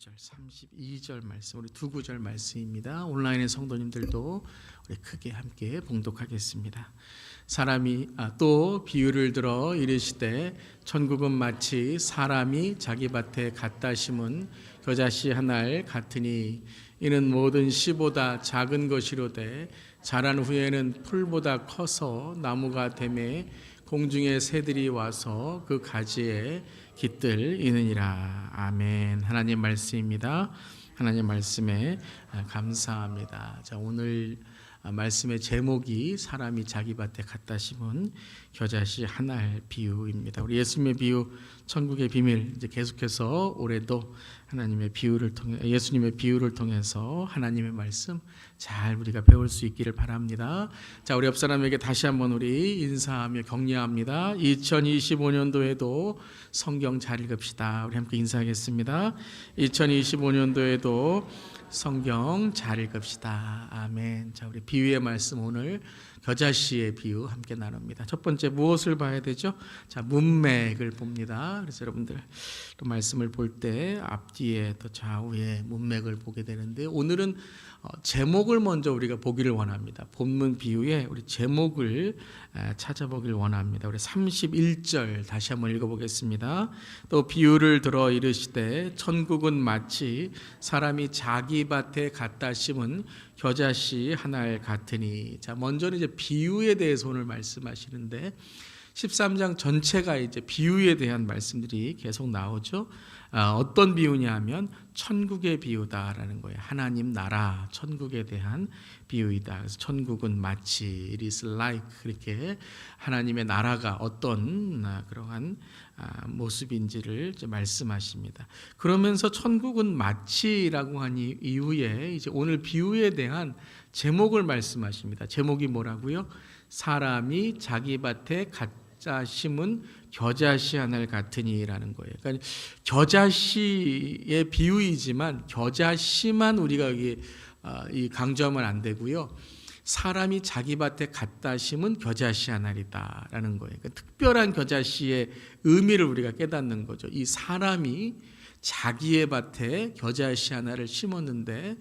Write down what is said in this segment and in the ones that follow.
31절, 32절 말씀, 우리 두 구절 말씀입니다. 온라인의 성도님들도 우리 크게 함께 봉독하겠습니다. 사람이 또 비유를 들어 이르시되 천국은 마치 사람이 자기 밭에 갖다 심은 겨자씨 한 알 같으니 이는 모든 씨보다 작은 것이로되 자란 후에는 풀보다 커서 나무가 되매 공중의 새들이 와서 그 가지에 깃들이느니라. 아멘. 하나님 말씀입니다. 하나님 말씀에 감사합니다. 자, 오늘 말씀의 제목이 사람이 자기 밭에 갖다 심은 겨자씨 한 알 비유입니다. 우리 예수님의 비유, 천국의 비밀, 이제 계속해서 올해도 하나님의 비유를 통해 예수님의 비유를 통해서 하나님의 말씀 잘 우리가 배울 수 있기를 바랍니다. 자, 우리 옆 사람에게 다시 한번 우리 인사하며 격려합니다. 2025년도에도 성경 잘 읽읍시다. 우리 함께 인사하겠습니다. 2025년도에도 성경 잘 읽읍시다. 아멘. 자, 우리 비유의 말씀 오늘 겨자씨의 비유 함께 나눕니다. 첫 번째 무엇을 봐야 되죠? 자, 문맥을 봅니다. 그래서 여러분들 또 말씀을 볼 때 앞뒤에 또 좌우에 문맥을 보게 되는데 오늘은 제목을 먼저 우리가 보기를 원합니다. 본문 비유의 우리 제목을 찾아보길 원합니다. 우리 31절 다시 한번 읽어보겠습니다. 또 비유를 들어 이르시되 천국은 마치 사람이 자기 밭에 갖다 심은 겨자씨 한 알 같으니. 자, 먼저는 이제 비유에 대해서 오늘 말씀하시는데 13장 전체가 이제 비유에 대한 말씀들이 계속 나오죠. 어떤 비유냐 하면 천국의 비유다라는 거예요. 하나님 나라 천국에 대한 비유이다. 그래서 천국은 마치 it is like 그렇게 하나님의 나라가 어떤 그러한 모습인지를 이제 말씀하십니다. 그러면서 천국은 마치라고 한 이후에 이제 오늘 비유에 대한 제목을 말씀하십니다. 제목이 뭐라고요? 사람이 자기 밭에 갖다 심은 겨자씨 한 알 같으니라는 거예요. 그러니까 겨자씨의 비유이지만 겨자씨만 우리가 여기 강조하면 안 되고요. 사람이 자기 밭에 갖다 심은 겨자씨 한 알이다라는 거예요. 그러니까 특별한 겨자씨의 의미를 우리가 깨닫는 거죠. 이 사람이 자기의 밭에 겨자씨 한 알을 심었는데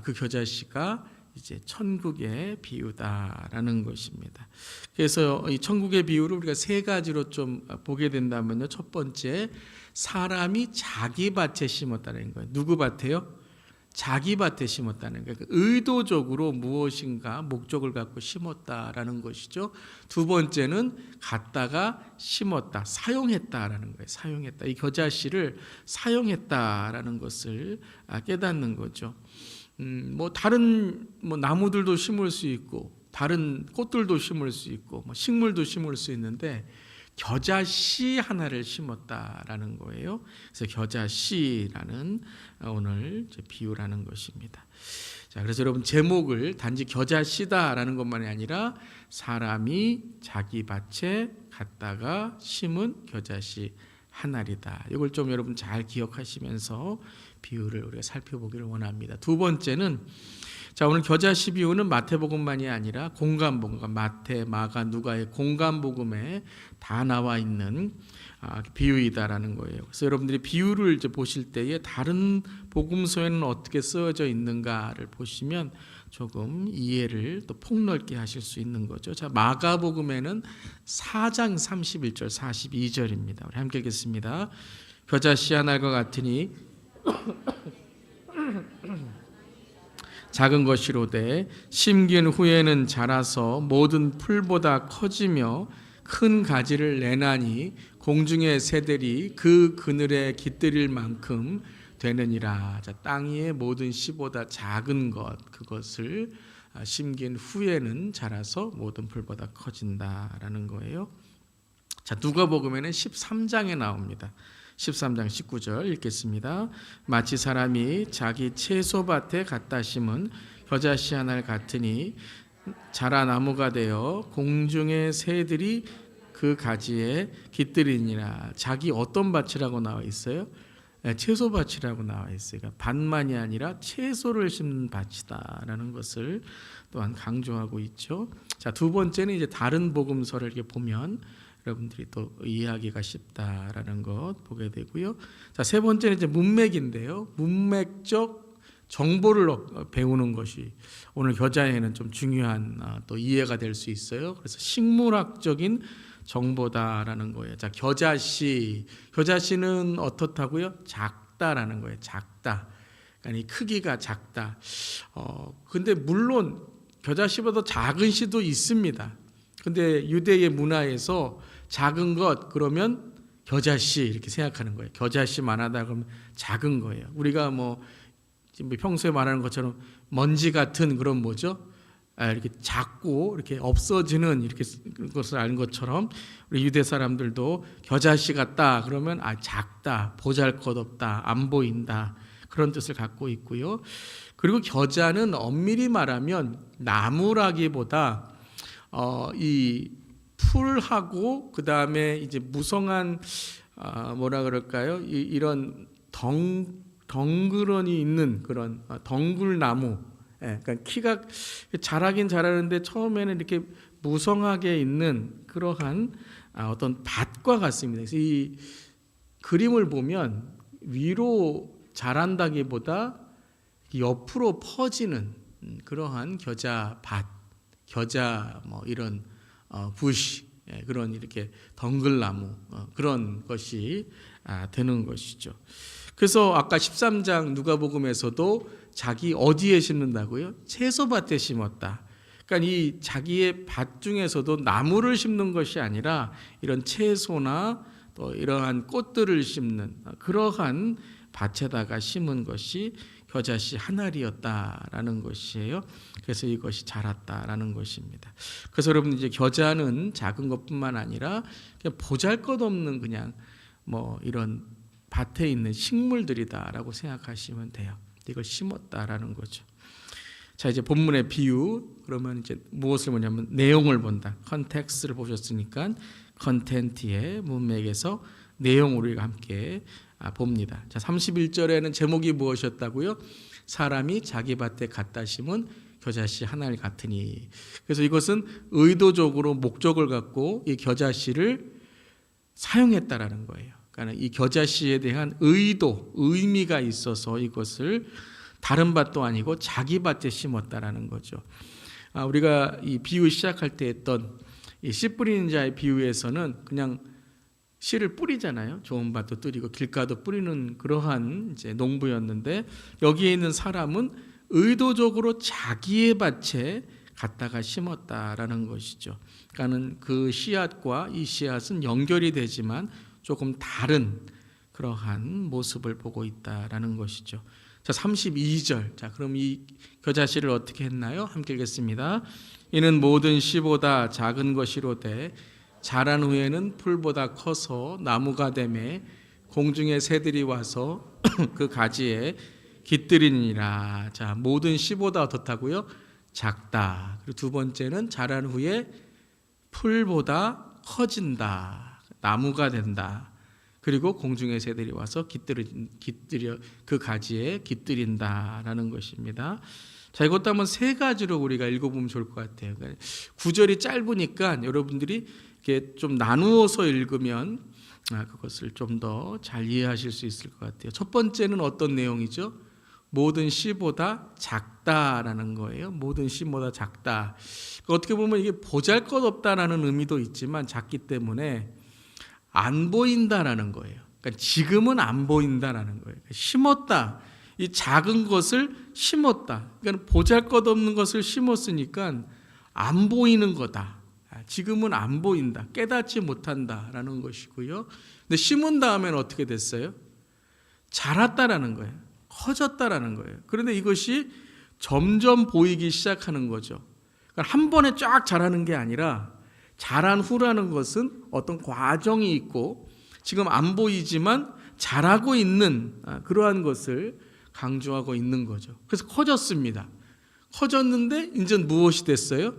그 겨자씨가 이제 천국의 비유다라는 것입니다. 그래서 이 천국의 비유를 우리가 세 가지로 좀 보게 된다면요. 첫 번째, 사람이 자기 밭에 심었다는 거예요. 누구 밭에요? 자기 밭에 심었다는 거예요. 의도적으로 무엇인가 목적을 갖고 심었다라는 것이죠. 두 번째는 갖다가 심었다, 사용했다라는 거예요. 사용했다. 이 겨자씨를 사용했다라는 것을 깨닫는 거죠. 다른 나무들도 심을 수 있고 다른 꽃들도 심을 수 있고 식물도 심을 수 있는데 겨자씨 하나를 심었다라는 거예요. 그래서 겨자씨라는 오늘 비유라는 것입니다. 자, 그래서 여러분 제목을 단지 겨자씨다라는 것만이 아니라 사람이 자기 밭에 갖다가 심은 겨자씨 한 알이다. 이걸 좀 여러분 잘 기억하시면서 비유를 우리가 살펴보기를 원합니다. 두 번째는 자, 오늘 겨자씨 비유는 마태복음만이 아니라 공간복음, 마태, 마가, 누가의 공간복음에 다 나와 있는 비유이다라는 거예요. 그래서 여러분들이 비유를 이제 보실 때에 다른 복음서에는 어떻게 쓰여져 있는가를 보시면 조금 이해를 또 폭넓게 하실 수 있는 거죠. 자, 마가복음에는 4장 31절, 42절입니다. 우리 함께 읽겠습니다. 겨자씨 한 알과 같으니 작은 것이로되 심긴 후에는 자라서 모든 풀보다 커지며 큰 가지를 내나니 공중의 새들이 그 그늘에 깃들일 만큼 되느니라. 자, 땅 위의 모든 씨보다 작은 것, 그것을 심긴 후에는 자라서 모든 풀보다 커진다라는 거예요. 자, 누가복음에는 13장에 나옵니다. 13장 19절 읽겠습니다. 마치 사람이 자기 채소밭에 갖다 심은 겨자씨 한 알 같으니 자라 나무가 되어 공중의 새들이 그 가지에 깃들이니라. 자기 어떤 밭이라고 나와 있어요? 채소밭이라고 나와 있어요. 그러니까 밭만이 아니라 채소를 심는 밭이다라는 것을 또한 강조하고 있죠. 자, 두 번째는 이제 다른 복음서를 이렇게 보면 여러분들이 또 이해하기가 쉽다라는 것 보게 되고요. 자, 세 번째는 이제 문맥인데요. 문맥적 정보를 배우는 것이 오늘 교자에는 좀 중요한 또 이해가 될 수 있어요. 그래서 식물학적인 정보다라는 거예요. 자, 겨자씨는 어떻다고요? 작다라는 거예요. 작다. 그러니까 이 크기가 작다. 근데 물론 겨자씨보다 작은 씨도 있습니다. 근데 유대의 문화에서 작은 것 그러면 겨자씨 이렇게 생각하는 거예요. 겨자씨만 하다 그러면 작은 거예요. 우리가 뭐 평소에 말하는 것처럼 먼지 같은 그런 뭐죠? 이렇게 작고 이렇게 없어지는 이렇게 것을 아는 것처럼 우리 유대 사람들도 겨자씨 같다 그러면 작다, 보잘것없다, 안 보인다 그런 뜻을 갖고 있고요. 그리고 겨자는 엄밀히 말하면 나무라기보다 이 풀하고 그 다음에 이제 무성한 뭐라 그럴까요? 이런 덩그러니 있는 그런 덩굴나무. 그러니까 키가 자라긴 자라는데 처음에는 이렇게 무성하게 있는 그러한 어떤 밭과 같습니다. 그래서 이 그림을 보면 위로 자란다기보다 옆으로 퍼지는 그러한 겨자 밭, 겨자 뭐 이런 부시 그런 이렇게 덩글나무 그런 것이 되는 것이죠. 그래서 아까 13장 누가복음에서도 자기 어디에 심는다고요? 채소밭에 심었다. 그러니까 이 자기의 밭 중에서도 나무를 심는 것이 아니라 이런 채소나 또 이러한 꽃들을 심는 그러한 밭에다가 심은 것이 겨자씨 한 알이었다라는 것이에요. 그래서 이것이 자랐다라는 것입니다. 그래서 여러분 이제 겨자는 작은 것뿐만 아니라 그냥 보잘것없는 그냥 뭐 이런 밭에 있는 식물들이다라고 생각하시면 돼요. 이걸 심었다라는 거죠. 자, 이제 본문의 비유 그러면 이제 무엇을 보냐면 내용을 본다. 컨텍스트를 보셨으니까 컨텐트의 문맥에서 내용을 우리가 함께 봅니다. 자, 31절에는 제목이 무엇이었다고요? 사람이 자기 밭에 갖다 심은 겨자씨 한 알 같으니. 그래서 이것은 의도적으로 목적을 갖고 이 겨자씨를 사용했다라는 거예요. 그러니까 이 겨자씨에 대한 의도, 의미가 있어서 이것을 다른 밭도 아니고 자기 밭에 심었다라는 거죠. 우리가 이 비유 시작할 때 했던 이 씨 뿌리는 자의 비유에서는 그냥 씨를 뿌리잖아요. 좋은 밭도 뿌리고 길가도 뿌리는 그러한 이제 농부였는데 여기에 있는 사람은 의도적으로 자기의 밭에 갖다가 심었다라는 것이죠. 그러니까는 그 씨앗과 이 씨앗은 연결이 되지만 조금 다른 그러한 모습을 보고 있다라는 것이죠. 자, 32절. 자, 그럼 이 겨자씨를 어떻게 했나요? 함께 읽겠습니다. 이는 모든 씨보다 작은 것이로되 자란 후에는 풀보다 커서 나무가 되매 공중의 새들이 와서 그 가지에 깃들이니라. 자, 모든 씨보다 어떻다고요? 작다. 그리고 두 번째는 자란 후에 풀보다 커진다. 나무가 된다. 그리고 공중의 새들이 와서 깃들여 그 가지에 깃들인다라는 것입니다. 자, 이것도 한번 세 가지로 우리가 읽어보면 좋을 것 같아요. 구절이 짧으니까 여러분들이 이렇게 좀 나누어서 읽으면 그것을 좀 더 잘 이해하실 수 있을 것 같아요. 첫 번째는 어떤 내용이죠? 모든 씨보다 작다라는 거예요. 모든 씨보다 작다. 어떻게 보면 이게 보잘것없다라는 의미도 있지만 작기 때문에 안 보인다라는 거예요. 그러니까 지금은 안 보인다라는 거예요. 심었다. 이 작은 것을 심었다. 그러니까 보잘것없는 것을 심었으니까 안 보이는 거다. 지금은 안 보인다. 깨닫지 못한다라는 것이고요. 근데 심은 다음에는 어떻게 됐어요? 자랐다라는 거예요. 커졌다라는 거예요. 그런데 이것이 점점 보이기 시작하는 거죠. 그러니까 한 번에 쫙 자라는 게 아니라 자란 후라는 것은 어떤 과정이 있고 지금 안 보이지만 자라고 있는 그러한 것을 강조하고 있는 거죠. 그래서 커졌습니다. 커졌는데 이제 무엇이 됐어요?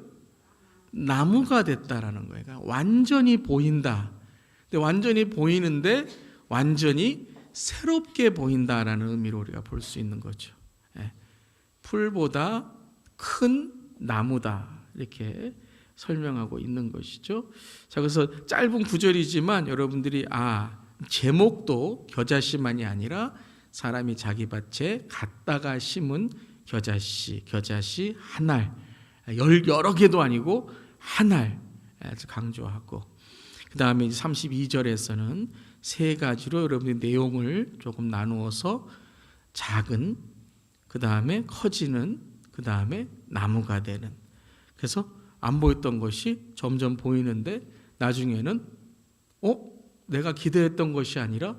나무가 됐다라는 거예요. 그러니까 완전히 보인다. 근데 완전히 보이는데 완전히 새롭게 보인다라는 의미로 우리가 볼 수 있는 거죠. 풀보다 큰 나무다. 이렇게 설명하고 있는 것이죠. 자, 그래서 짧은 구절이지만 여러분들이 제목도 겨자씨만이 아니라 사람이 자기 밭에 갖다가 심은 겨자씨 한 알, 여러 개도 아니고 한 알 강조하고, 그 다음에 32절에서는 세 가지로 여러분들이 내용을 조금 나누어서 작은, 그 다음에 커지는, 그 다음에 나무가 되는. 그래서 안 보였던 것이 점점 보이는데 나중에는 내가 기대했던 것이 아니라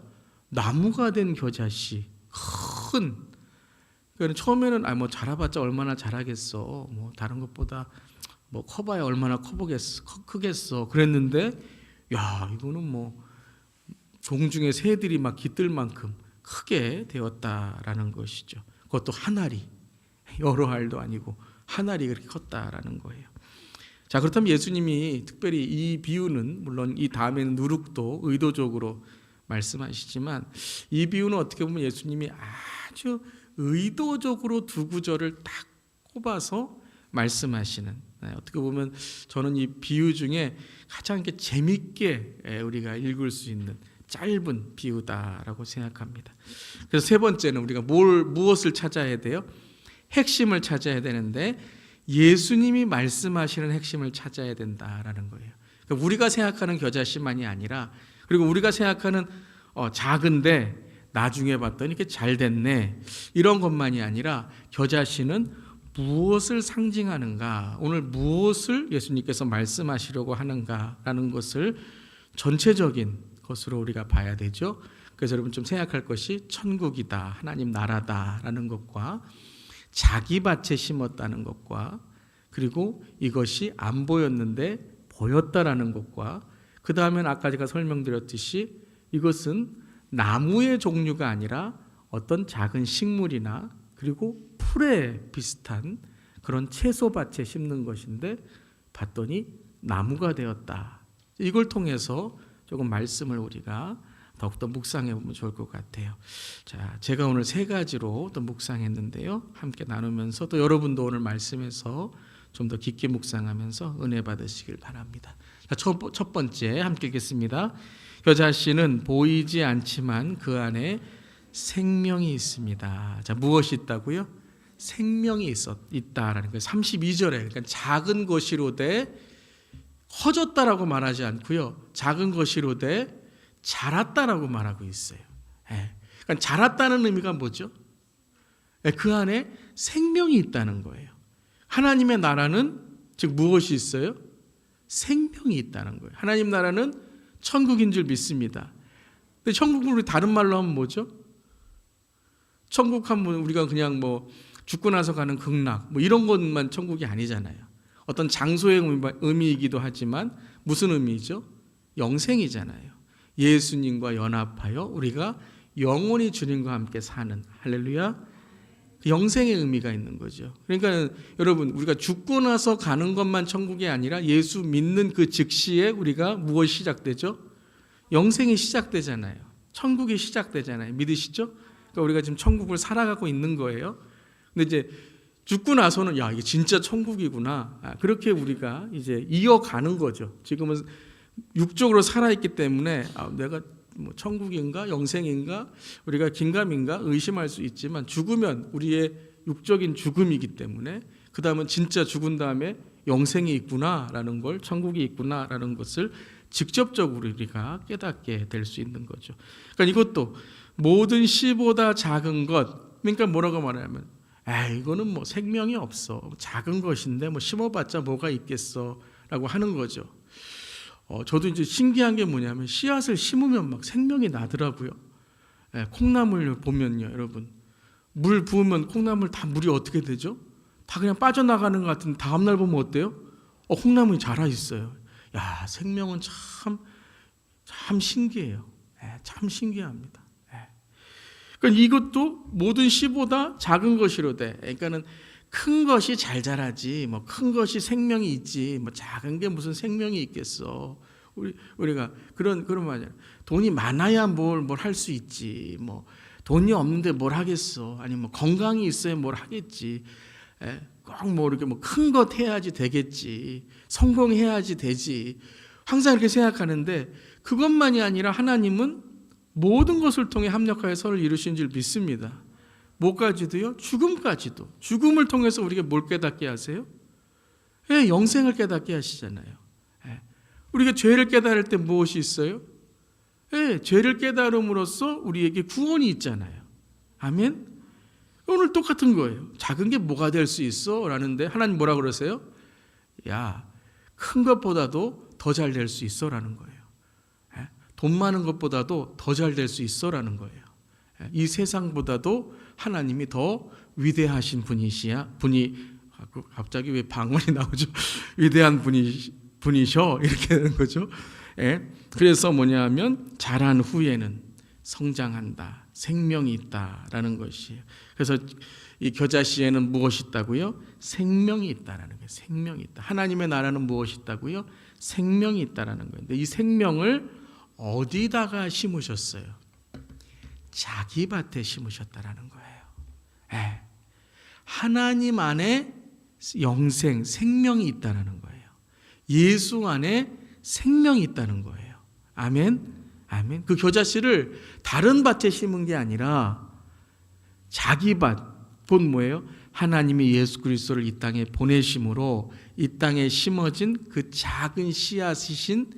나무가 된 겨자씨, 큰. 그러니까 처음에는 뭐 자라봤자 얼마나 자라겠어, 뭐 다른 것보다 뭐 커봐야 얼마나 크겠어 그랬는데, 야, 이거는 뭐 공중의 새들이 막 깃들 만큼 크게 되었다라는 것이죠. 그것도 한 알이, 여러 알도 아니고 한 알이 그렇게 컸다라는 거예요. 자, 그렇다면 예수님이 특별히 이 비유는, 물론 이 다음에는 누룩도 의도적으로 말씀하시지만, 이 비유는 어떻게 보면 예수님이 아주 의도적으로 두 구절을 딱 꼽아서 말씀하시는, 어떻게 보면 저는 이 비유 중에 가장 재밌게 우리가 읽을 수 있는 짧은 비유다라고 생각합니다. 그래서 세 번째는 우리가 무엇을 찾아야 돼요? 핵심을 찾아야 되는데, 예수님이 말씀하시는 핵심을 찾아야 된다라는 거예요. 그러니까 우리가 생각하는 겨자씨만이 아니라, 그리고 우리가 생각하는 작은데 나중에 봤더니 이렇게 잘 됐네, 이런 것만이 아니라 겨자씨는 무엇을 상징하는가, 오늘 무엇을 예수님께서 말씀하시려고 하는가라는 것을 전체적인 것으로 우리가 봐야 되죠. 그래서 여러분 좀 생각할 것이 천국이다, 하나님 나라다라는 것과 자기 밭에 심었다는 것과, 그리고 이것이 안 보였는데 보였다라는 것과, 그 다음엔 아까 제가 설명드렸듯이 이것은 나무의 종류가 아니라 어떤 작은 식물이나 그리고 풀에 비슷한 그런 채소밭에 심는 것인데 봤더니 나무가 되었다. 이걸 통해서 조금 말씀을 우리가 더욱더 묵상해 보면 좋을 것 같아요. 자, 제가 오늘 세 가지로 또 묵상했는데요, 함께 나누면서 또 여러분도 오늘 말씀에서 좀 더 깊게 묵상하면서 은혜 받으시길 바랍니다. 자, 첫 번째 함께 읽겠습니다. 겨자씨는 보이지 않지만 그 안에 생명이 있습니다. 자, 무엇이 있다고요? 생명이 있다라는 거예요. 32절에, 그러니까 작은 것이로되 커졌다라고 말하지 않고요, 작은 것이로되 자랐다라고 말하고 있어요. 그러니까 자랐다는 의미가 뭐죠? 그 안에 생명이 있다는 거예요. 하나님의 나라는 즉 무엇이 있어요? 생명이 있다는 거예요. 하나님 나라는 천국인 줄 믿습니다. 근데 천국을 우리 다른 말로 하면 뭐죠? 천국 하면 우리가 그냥 뭐 죽고 나서 가는 극락, 뭐 이런 것만 천국이 아니잖아요. 어떤 장소의 의미이기도 하지만 무슨 의미죠? 영생이잖아요. 예수님과 연합하여 우리가 영원히 주님과 함께 사는, 할렐루야, 영생의 의미가 있는 거죠. 그러니까 여러분, 우리가 죽고 나서 가는 것만 천국이 아니라 예수 믿는 그 즉시에 우리가 무엇이 시작되죠? 영생이 시작되잖아요. 천국이 시작되잖아요. 믿으시죠? 그러니까 우리가 지금 천국을 살아가고 있는 거예요. 근데 이제 죽고 나서는 야, 이게 진짜 천국이구나, 그렇게 우리가 이제 이어가는 거죠. 지금은 육적으로 살아있기 때문에 내가 뭐 천국인가 영생인가 우리가 긴가민가 의심할 수 있지만, 죽으면 우리의 육적인 죽음이기 때문에 그 다음은 진짜 죽은 다음에 영생이 있구나라는 걸, 천국이 있구나라는 것을 직접적으로 우리가 깨닫게 될 수 있는 거죠. 그러니까 이것도 모든 씨보다 작은 것, 그러니까 뭐라고 말하냐면 이거는 뭐 생명이 없어, 작은 것인데 뭐 심어봤자 뭐가 있겠어 라고 하는 거죠. 저도 이제 신기한 게 뭐냐면 씨앗을 심으면 막 생명이 나더라고요. 콩나물 보면요, 여러분, 물 부으면 콩나물 다 물이 어떻게 되죠? 다 그냥 빠져나가는 것 같은데 다음날 보면 어때요? 콩나물이 자라 있어요. 야, 생명은 참 신기해요. 참 신기합니다. 그러니까 이것도 모든 씨보다 작은 것이로되, 그러니까는 큰 것이 잘 자라지, 뭐 큰 것이 생명이 있지, 뭐 작은 게 무슨 생명이 있겠어. 우리가 그런 말이야. 돈이 많아야 뭘 할 수 있지. 뭐 돈이 없는데 뭘 하겠어. 아니 뭐 건강이 있어야 뭘 하겠지. 꼭 뭐 이렇게 뭐 큰 것 해야지 되겠지, 성공해야지 되지, 항상 이렇게 생각하는데 그것만이 아니라 하나님은 모든 것을 통해 합력하여 선을 이루신 줄 믿습니다. 뭐까지도요? 죽음까지도. 죽음을 통해서 우리가 뭘 깨닫게 하세요? 예, 영생을 깨닫게 하시잖아요. 예. 우리가 죄를 깨달을 때 무엇이 있어요? 예, 죄를 깨달음으로써 우리에게 구원이 있잖아요. 아멘? 오늘 똑같은 거예요. 작은 게 뭐가 될 수 있어? 라는데 하나님 뭐라 그러세요? 야, 큰 것보다도 더 잘 될 수 있어 라는 거예요. 예? 돈 많은 것보다도 더 잘 될 수 있어 라는 거예요. 예? 이 세상보다도 하나님이 더 위대하신 갑자기 왜 방언이 나오죠? 위대한 분이셔 이렇게 되는 거죠. 예? 그래서 뭐냐면 자란 후에는 성장한다, 생명이 있다라는 것이에요. 그래서 이 겨자씨에는 무엇이 있다고요? 생명이 있다라는 거예요. 생명이 있다. 하나님의 나라는 무엇이 있다고요? 생명이 있다라는 거예요. 근데 이 생명을 어디다가 심으셨어요? 자기 밭에 심으셨다라는 거예요. 예. 하나님 안에 영생, 생명이 있다라는 거예요. 예수 안에 생명이 있다는 거예요. 아멘. 아멘. 그 겨자씨를 다른 밭에 심은 게 아니라 자기 밭. 곧 뭐예요? 하나님이 예수 그리스도를 이 땅에 보내심으로 이 땅에 심어진 그 작은 씨앗이신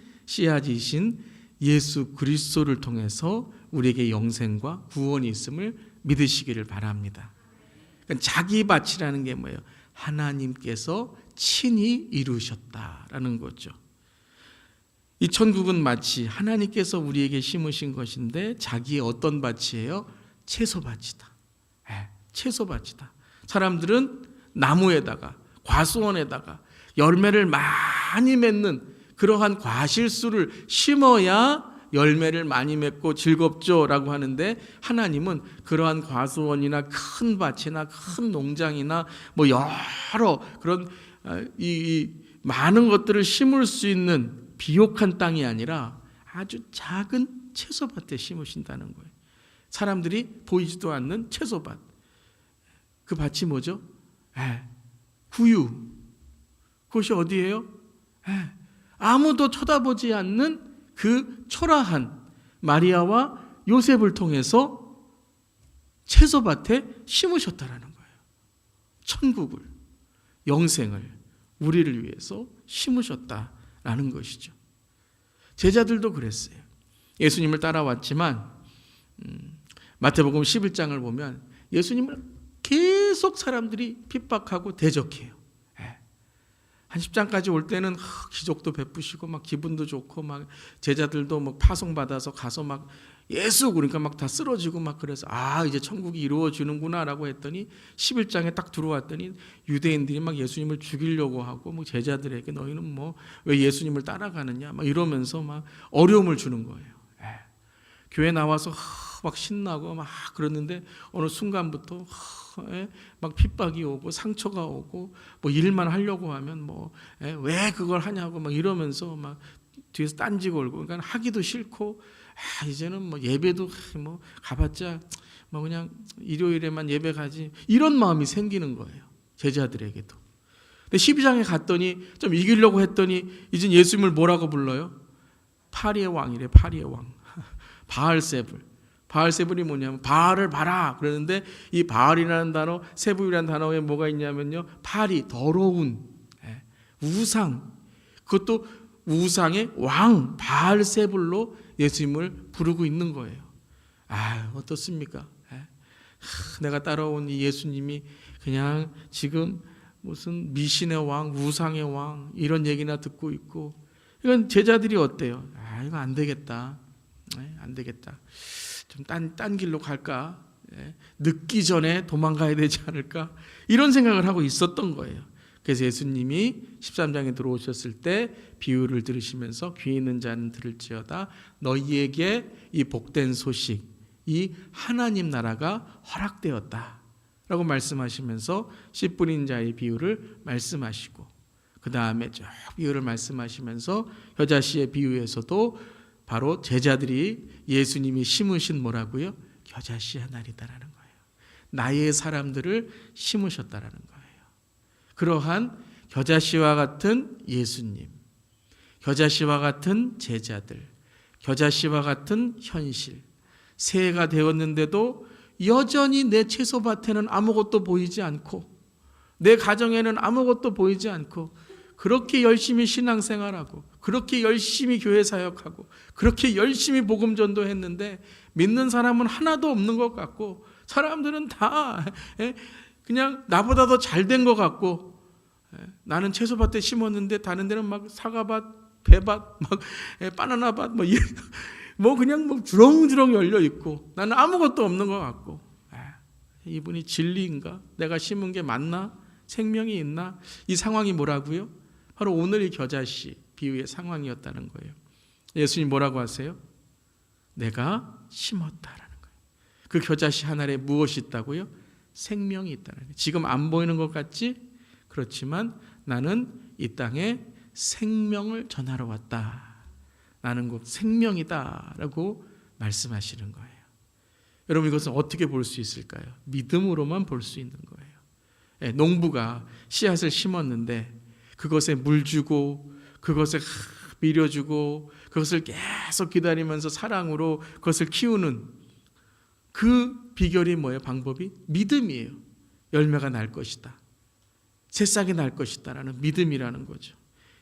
예수 그리스도를 통해서 우리에게 영생과 구원이 있음을 믿으시기를 바랍니다. 그러니까 자기 밭이라는 게 뭐예요? 하나님께서 친히 이루셨다라는 거죠. 이 천국은 마치 하나님께서 우리에게 심으신 것인데 자기의 어떤 밭이에요? 채소밭이다. 네, 채소밭이다. 사람들은 나무에다가 과수원에다가 열매를 많이 맺는 그러한 과실수를 심어야 열매를 많이 맺고 즐겁죠 라고 하는데 하나님은 그러한 과수원이나 큰 밭이나 큰 농장이나 뭐 여러 그런 이 많은 것들을 심을 수 있는 비옥한 땅이 아니라 아주 작은 채소밭에 심으신다는 거예요. 사람들이 보이지도 않는 채소밭. 그 밭이 뭐죠? 구유. 그것이 어디예요? 아무도 쳐다보지 않는 그 초라한 마리아와 요셉을 통해서 채소밭에 심으셨다라는 거예요. 천국을, 영생을 우리를 위해서 심으셨다라는 것이죠. 제자들도 그랬어요. 예수님을 따라왔지만 마태복음 11장을 보면 예수님을 계속 사람들이 핍박하고 대적해요. 한 10장까지 올 때는 기적도 베푸시고 막 기분도 좋고 막 제자들도 막 파송받아서 가서 막 예수 그러니까 막 다 쓰러지고 막 그래서 이제 천국이 이루어지는구나라고 했더니 11장에 딱 들어왔더니 유대인들이 막 예수님을 죽이려고 하고 뭐 제자들에게 너희는 뭐 왜 예수님을 따라가느냐 막 이러면서 막 어려움을 주는 거예요. 교회 나와서 막 신나고 막 그러는데 어느 순간부터 막 핍박이 오고 상처가 오고 뭐 일만 하려고 하면 뭐 왜 그걸 하냐고 막 이러면서 막 뒤에서 딴지 걸고 그러니까 하기도 싫고 이제는 뭐 예배도 뭐 가봤자 뭐 그냥 일요일에만 예배 가지 이런 마음이 생기는 거예요. 제자들에게도. 근데 12장에 갔더니 좀 이기려고 했더니 이제 예수님을 뭐라고 불러요? 파리의 왕이래. 파리의 왕. 바알세불이 뭐냐면 바알을 봐라 그러는데 이 바알이라는 단어, 세불이라는 단어에 뭐가 있냐면요, 파리, 더러운 우상, 그것도 우상의 왕 바알세불로 예수님을 부르고 있는 거예요. 어떻습니까? 내가 따라온 이 예수님이 그냥 지금 무슨 미신의 왕, 우상의 왕 이런 얘기나 듣고 있고, 이건 제자들이 어때요? 이거 안 되겠다. 안 되겠다. 좀 딴 길로 갈까? 늦기 전에 도망가야 되지 않을까? 이런 생각을 하고 있었던 거예요. 그래서 예수님이 13장에 들어오셨을 때 비유를 들으시면서 귀 있는 자는 들을지어다. 너희에게 이 복된 소식, 이 하나님 나라가 허락되었다 라고 말씀하시면서 씨 뿌린 자의 비유를 말씀하시고, 그 다음에 쭉 비유를 말씀하시면서 겨자씨의 비유에서도 바로 제자들이 예수님이 심으신 뭐라고요? 겨자씨 하나리다라는 거예요. 나의 사람들을 심으셨다라는 거예요. 그러한 겨자씨와 같은 예수님, 겨자씨와 같은 제자들, 겨자씨와 같은 현실, 새해가 되었는데도 여전히 내 채소밭에는 아무것도 보이지 않고 내 가정에는 아무것도 보이지 않고 그렇게 열심히 신앙생활하고 그렇게 열심히 교회 사역하고 그렇게 열심히 복음 전도했는데 믿는 사람은 하나도 없는 것 같고 사람들은 다 그냥 나보다 더 잘 된 것 같고 나는 채소밭에 심었는데 다른 데는 막 사과밭, 배밭, 막 바나나밭 뭐 그냥 뭐 주렁주렁 열려 있고 나는 아무것도 없는 것 같고 이분이 진리인가? 내가 심은 게 맞나? 생명이 있나? 이 상황이 뭐라고요? 바로 오늘 이 겨자씨 비유의 상황이었다는 거예요. 예수님 뭐라고 하세요? 내가 심었다라는 거예요. 그 겨자씨 하나에 무엇이 있다고요? 생명이 있다는 거예요. 지금 안 보이는 것 같지? 그렇지만 나는 이 땅에 생명을 전하러 왔다. 나는 곧 생명이다라고 말씀하시는 거예요. 여러분 이것은 어떻게 볼 수 있을까요? 믿음으로만 볼 수 있는 거예요. 농부가 씨앗을 심었는데 그것에 물 주고 그것에 밀어주고 그것을 계속 기다리면서 사랑으로 그것을 키우는 그 비결이 뭐예요? 방법이? 믿음이에요. 열매가 날 것이다. 새싹이 날 것이다 라는 믿음이라는 거죠.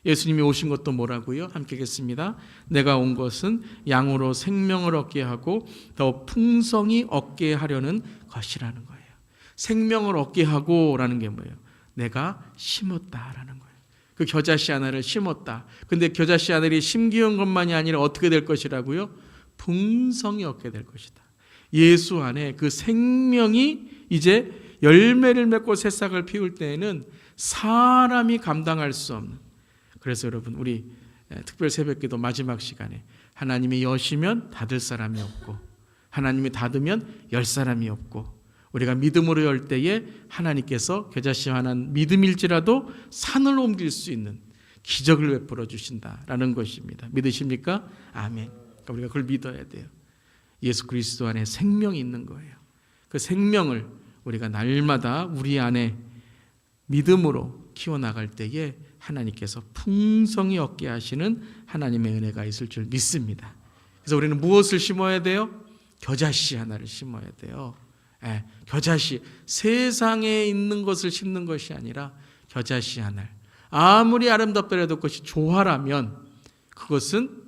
예수님이 오신 것도 뭐라고요? 함께 읽겠습니다. 내가 온 것은 양으로 생명을 얻게 하고 더 풍성히 얻게 하려는 것이라는 거예요. 생명을 얻게 하고 라는 게 뭐예요? 내가 심었다라는 거예요. 그 겨자씨 하나를 심었다. 근데 겨자씨 하나를 심기운 것만이 아니라 어떻게 될 것이라고요? 풍성히 얻게 될 것이다. 예수 안에 그 생명이 이제 열매를 맺고 새싹을 피울 때에는 사람이 감당할 수 없는, 그래서 여러분 우리 특별 새벽기도 마지막 시간에 하나님이 여시면 닫을 사람이 없고 하나님이 닫으면 열 사람이 없고 우리가 믿음으로 열 때에 하나님께서 겨자씨 하나 믿음일지라도 산을 옮길 수 있는 기적을 베풀어 주신다라는 것입니다. 믿으십니까? 아멘. 그러니까 우리가 그걸 믿어야 돼요. 예수 그리스도 안에 생명이 있는 거예요. 그 생명을 우리가 날마다 우리 안에 믿음으로 키워나갈 때에 하나님께서 풍성히 얻게 하시는 하나님의 은혜가 있을 줄 믿습니다. 그래서 우리는 무엇을 심어야 돼요? 겨자씨 하나를 심어야 돼요. 겨자씨, 세상에 있는 것을 심는 것이 아니라 겨자씨 하나. 아무리 아름답더라도 그것이 조화라면 그것은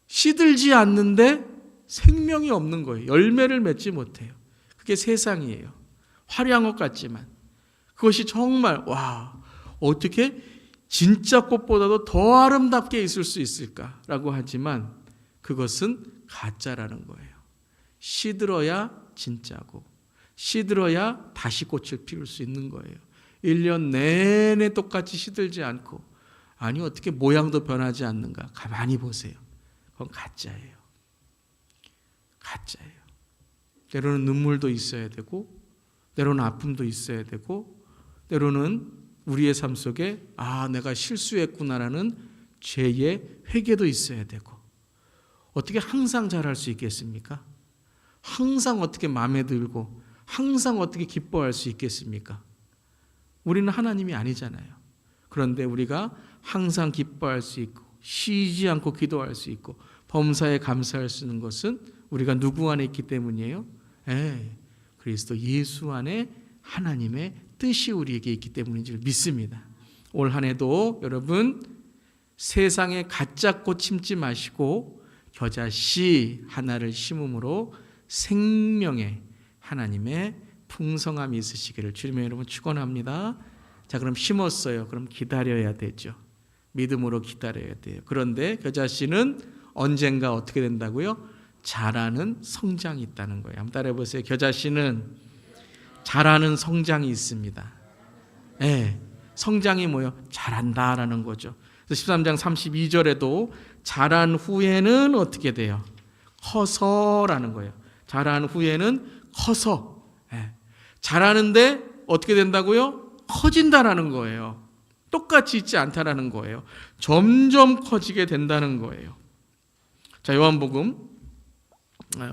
시들지 않는데 생명이 없는 거예요. 열매를 맺지 못해요. 그게 세상이에요. 화려한 것 같지만 그것이 정말 어떻게 진짜 꽃보다도 더 아름답게 있을 수 있을까라고 하지만 그것은 가짜라는 거예요. 시들어야 진짜고 시들어야 다시 꽃을 피울 수 있는 거예요. 1년 내내 똑같이 시들지 않고 아니 어떻게 모양도 변하지 않는가? 가만히 보세요. 그건 가짜예요. 가짜예요. 때로는 눈물도 있어야 되고 때로는 아픔도 있어야 되고 때로는 우리의 삶 속에 내가 실수했구나라는 죄의 회개도 있어야 되고 어떻게 항상 잘할 수 있겠습니까? 항상 어떻게 마음에 들고 항상 어떻게 기뻐할 수 있겠습니까? 우리는 하나님이 아니잖아요. 그런데 우리가 항상 기뻐할 수 있고 쉬지 않고 기도할 수 있고 범사에 감사할 수 있는 것은 우리가 누구 안에 있기 때문이에요? 그리스도 예수 안에 하나님의 뜻이 우리에게 있기 때문인 줄 믿습니다. 올 한 해도 여러분 세상에 가짜 꽃 심지 마시고 겨자씨 하나를 심음으로 생명의 하나님의 풍성함이 있으시기를 주님의 이름으로 축원합니다. 자, 그럼 심었어요. 그럼 기다려야 되죠. 믿음으로 기다려야 돼요. 그런데 겨자씨는 언젠가 어떻게 된다고요? 자라는 성장이 있다는 거예요. 한번 따라해 보세요. 겨자씨는 자라는 성장이 있습니다. 성장이 뭐예요? 자란다라는 거죠. 그래서 13장 32절에도 자란 후에는 어떻게 돼요? 커서라는 거예요. 자란 후에는 커서. 자라는데 어떻게 된다고요? 커진다라는 거예요. 똑같이 있지 않다라는 거예요. 점점 커지게 된다는 거예요. 자, 요한복음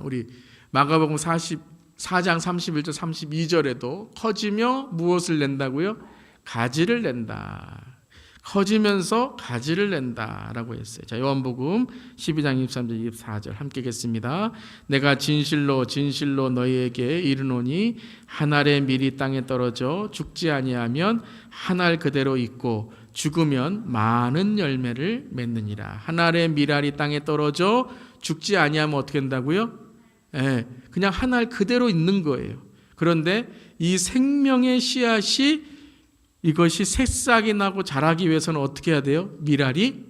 우리 마가복음 44장 31절 32절에도 커지며 무엇을 낸다고요? 가지를 낸다. 커지면서 가지를 낸다라고 했어요. 자, 요한복음 12장 23절 24절 함께 읽겠습니다. 내가 진실로 진실로 너희에게 이르노니 한 알의 밀이 땅에 떨어져 죽지 아니하면 한 알 그대로 있고 죽으면 많은 열매를 맺느니라. 한 알의 밀알이 땅에 떨어져 죽지 아니하면 어떻게 된다고요? 그냥 한 알 그대로 있는 거예요. 그런데 이 생명의 씨앗이 이것이 새싹이 나고 자라기 위해서는 어떻게 해야 돼요? 밀알이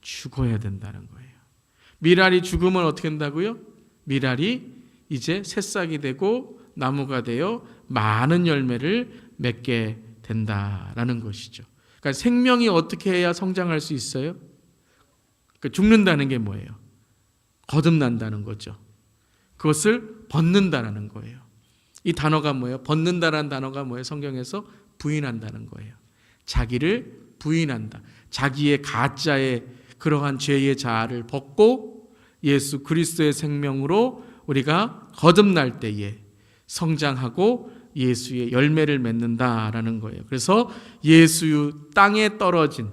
죽어야 된다는 거예요. 밀알이 죽으면 어떻게 된다고요? 밀알이 이제 새싹이 되고 나무가 되어 많은 열매를 맺게 된다라는 것이죠. 그러니까 생명이 어떻게 해야 성장할 수 있어요? 그러니까 죽는다는 게 뭐예요? 거듭난다는 거죠. 그것을 벗는다라는 거예요. 이 단어가 뭐예요? 벗는다라는 단어가 뭐예요? 성경에서 부인한다는 거예요. 자기를 부인한다. 자기의 가짜의 그러한 죄의 자아를 벗고 예수 그리스도의 생명으로 우리가 거듭날 때에 성장하고 예수의 열매를 맺는다라는 거예요. 그래서 예수 땅에 떨어진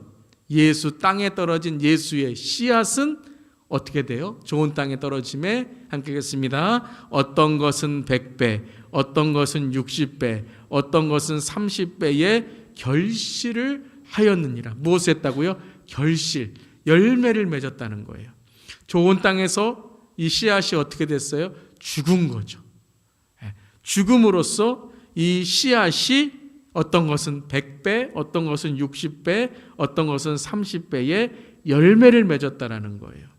예수의 씨앗은 어떻게 돼요? 좋은 땅에 떨어짐에 함께 읽겠습니다. 어떤 것은 100배, 어떤 것은 60배, 어떤 것은 30배의 결실을 하였느니라. 무엇을 했다고요? 결실, 열매를 맺었다는 거예요. 좋은 땅에서 이 씨앗이 어떻게 됐어요? 죽은 거죠. 죽음으로써 이 씨앗이 어떤 것은 100배, 어떤 것은 60배, 어떤 것은 30배의 열매를 맺었다라는 거예요.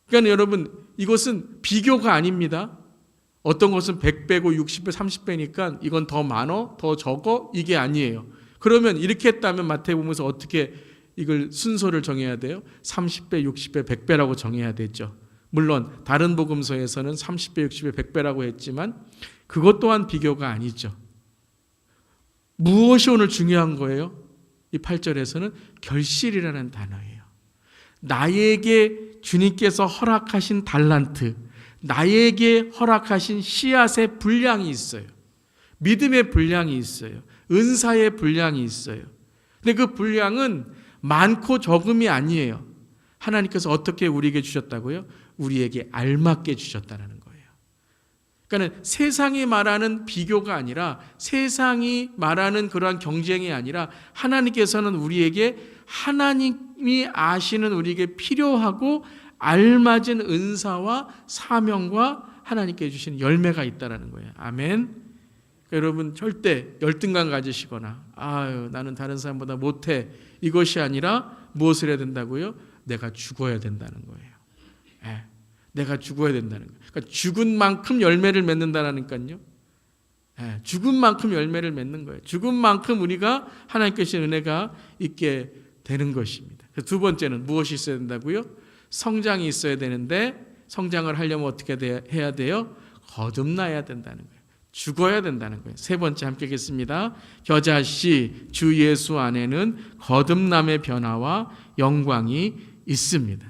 그러니까 여러분, 이것은 비교가 아닙니다. 어떤 것은 100배고 60배, 30배니까 이건 더 많어, 더 적어? 이게 아니에요. 그러면 이렇게 했다면 마태복음에서 어떻게 이걸 순서를 정해야 돼요? 30배, 60배, 100배라고 정해야 되죠. 물론 다른 복음서에서는 30배, 60배, 100배라고 했지만 그것 또한 비교가 아니죠. 무엇이 오늘 중요한 거예요? 이 8절에서는 결실이라는 단어예요. 나에게 주님께서 허락하신 달란트, 나에게 허락하신 씨앗의 분량이 있어요. 믿음의 분량이 있어요. 은사의 분량이 있어요. 근데 그 분량은 많고 적음이 아니에요. 하나님께서 어떻게 우리에게 주셨다고요? 우리에게 알맞게 주셨다는 거예요. 그러니까 세상이 말하는 비교가 아니라, 세상이 말하는 그러한 경쟁이 아니라, 하나님께서는 우리에게 하나님이 아시는 우리에게 필요하고 알맞은 은사와 사명과 하나님께 주신 열매가 있다는 거예요. 아멘. 여러분 절대 열등감 가지시거나 나는 다른 사람보다 못해, 이것이 아니라 무엇을 해야 된다고요? 내가 죽어야 된다는 거예요. 내가 죽어야 된다는 거예요. 그러니까 죽은 만큼 열매를 맺는다라니까요. 죽은 만큼 열매를 맺는 거예요. 죽은 만큼 우리가 하나님께 주신 은혜가 있게 되는 것입니다. 두 번째는 무엇이 있어야 된다고요? 성장이 있어야 되는데, 성장을 하려면 어떻게 해야 돼요? 거듭나야 된다는 거예요. 죽어야 된다는 거예요. 세 번째 함께 읽겠습니다. 겨자씨 주 예수 안에는 거듭남의 변화와 영광이 있습니다.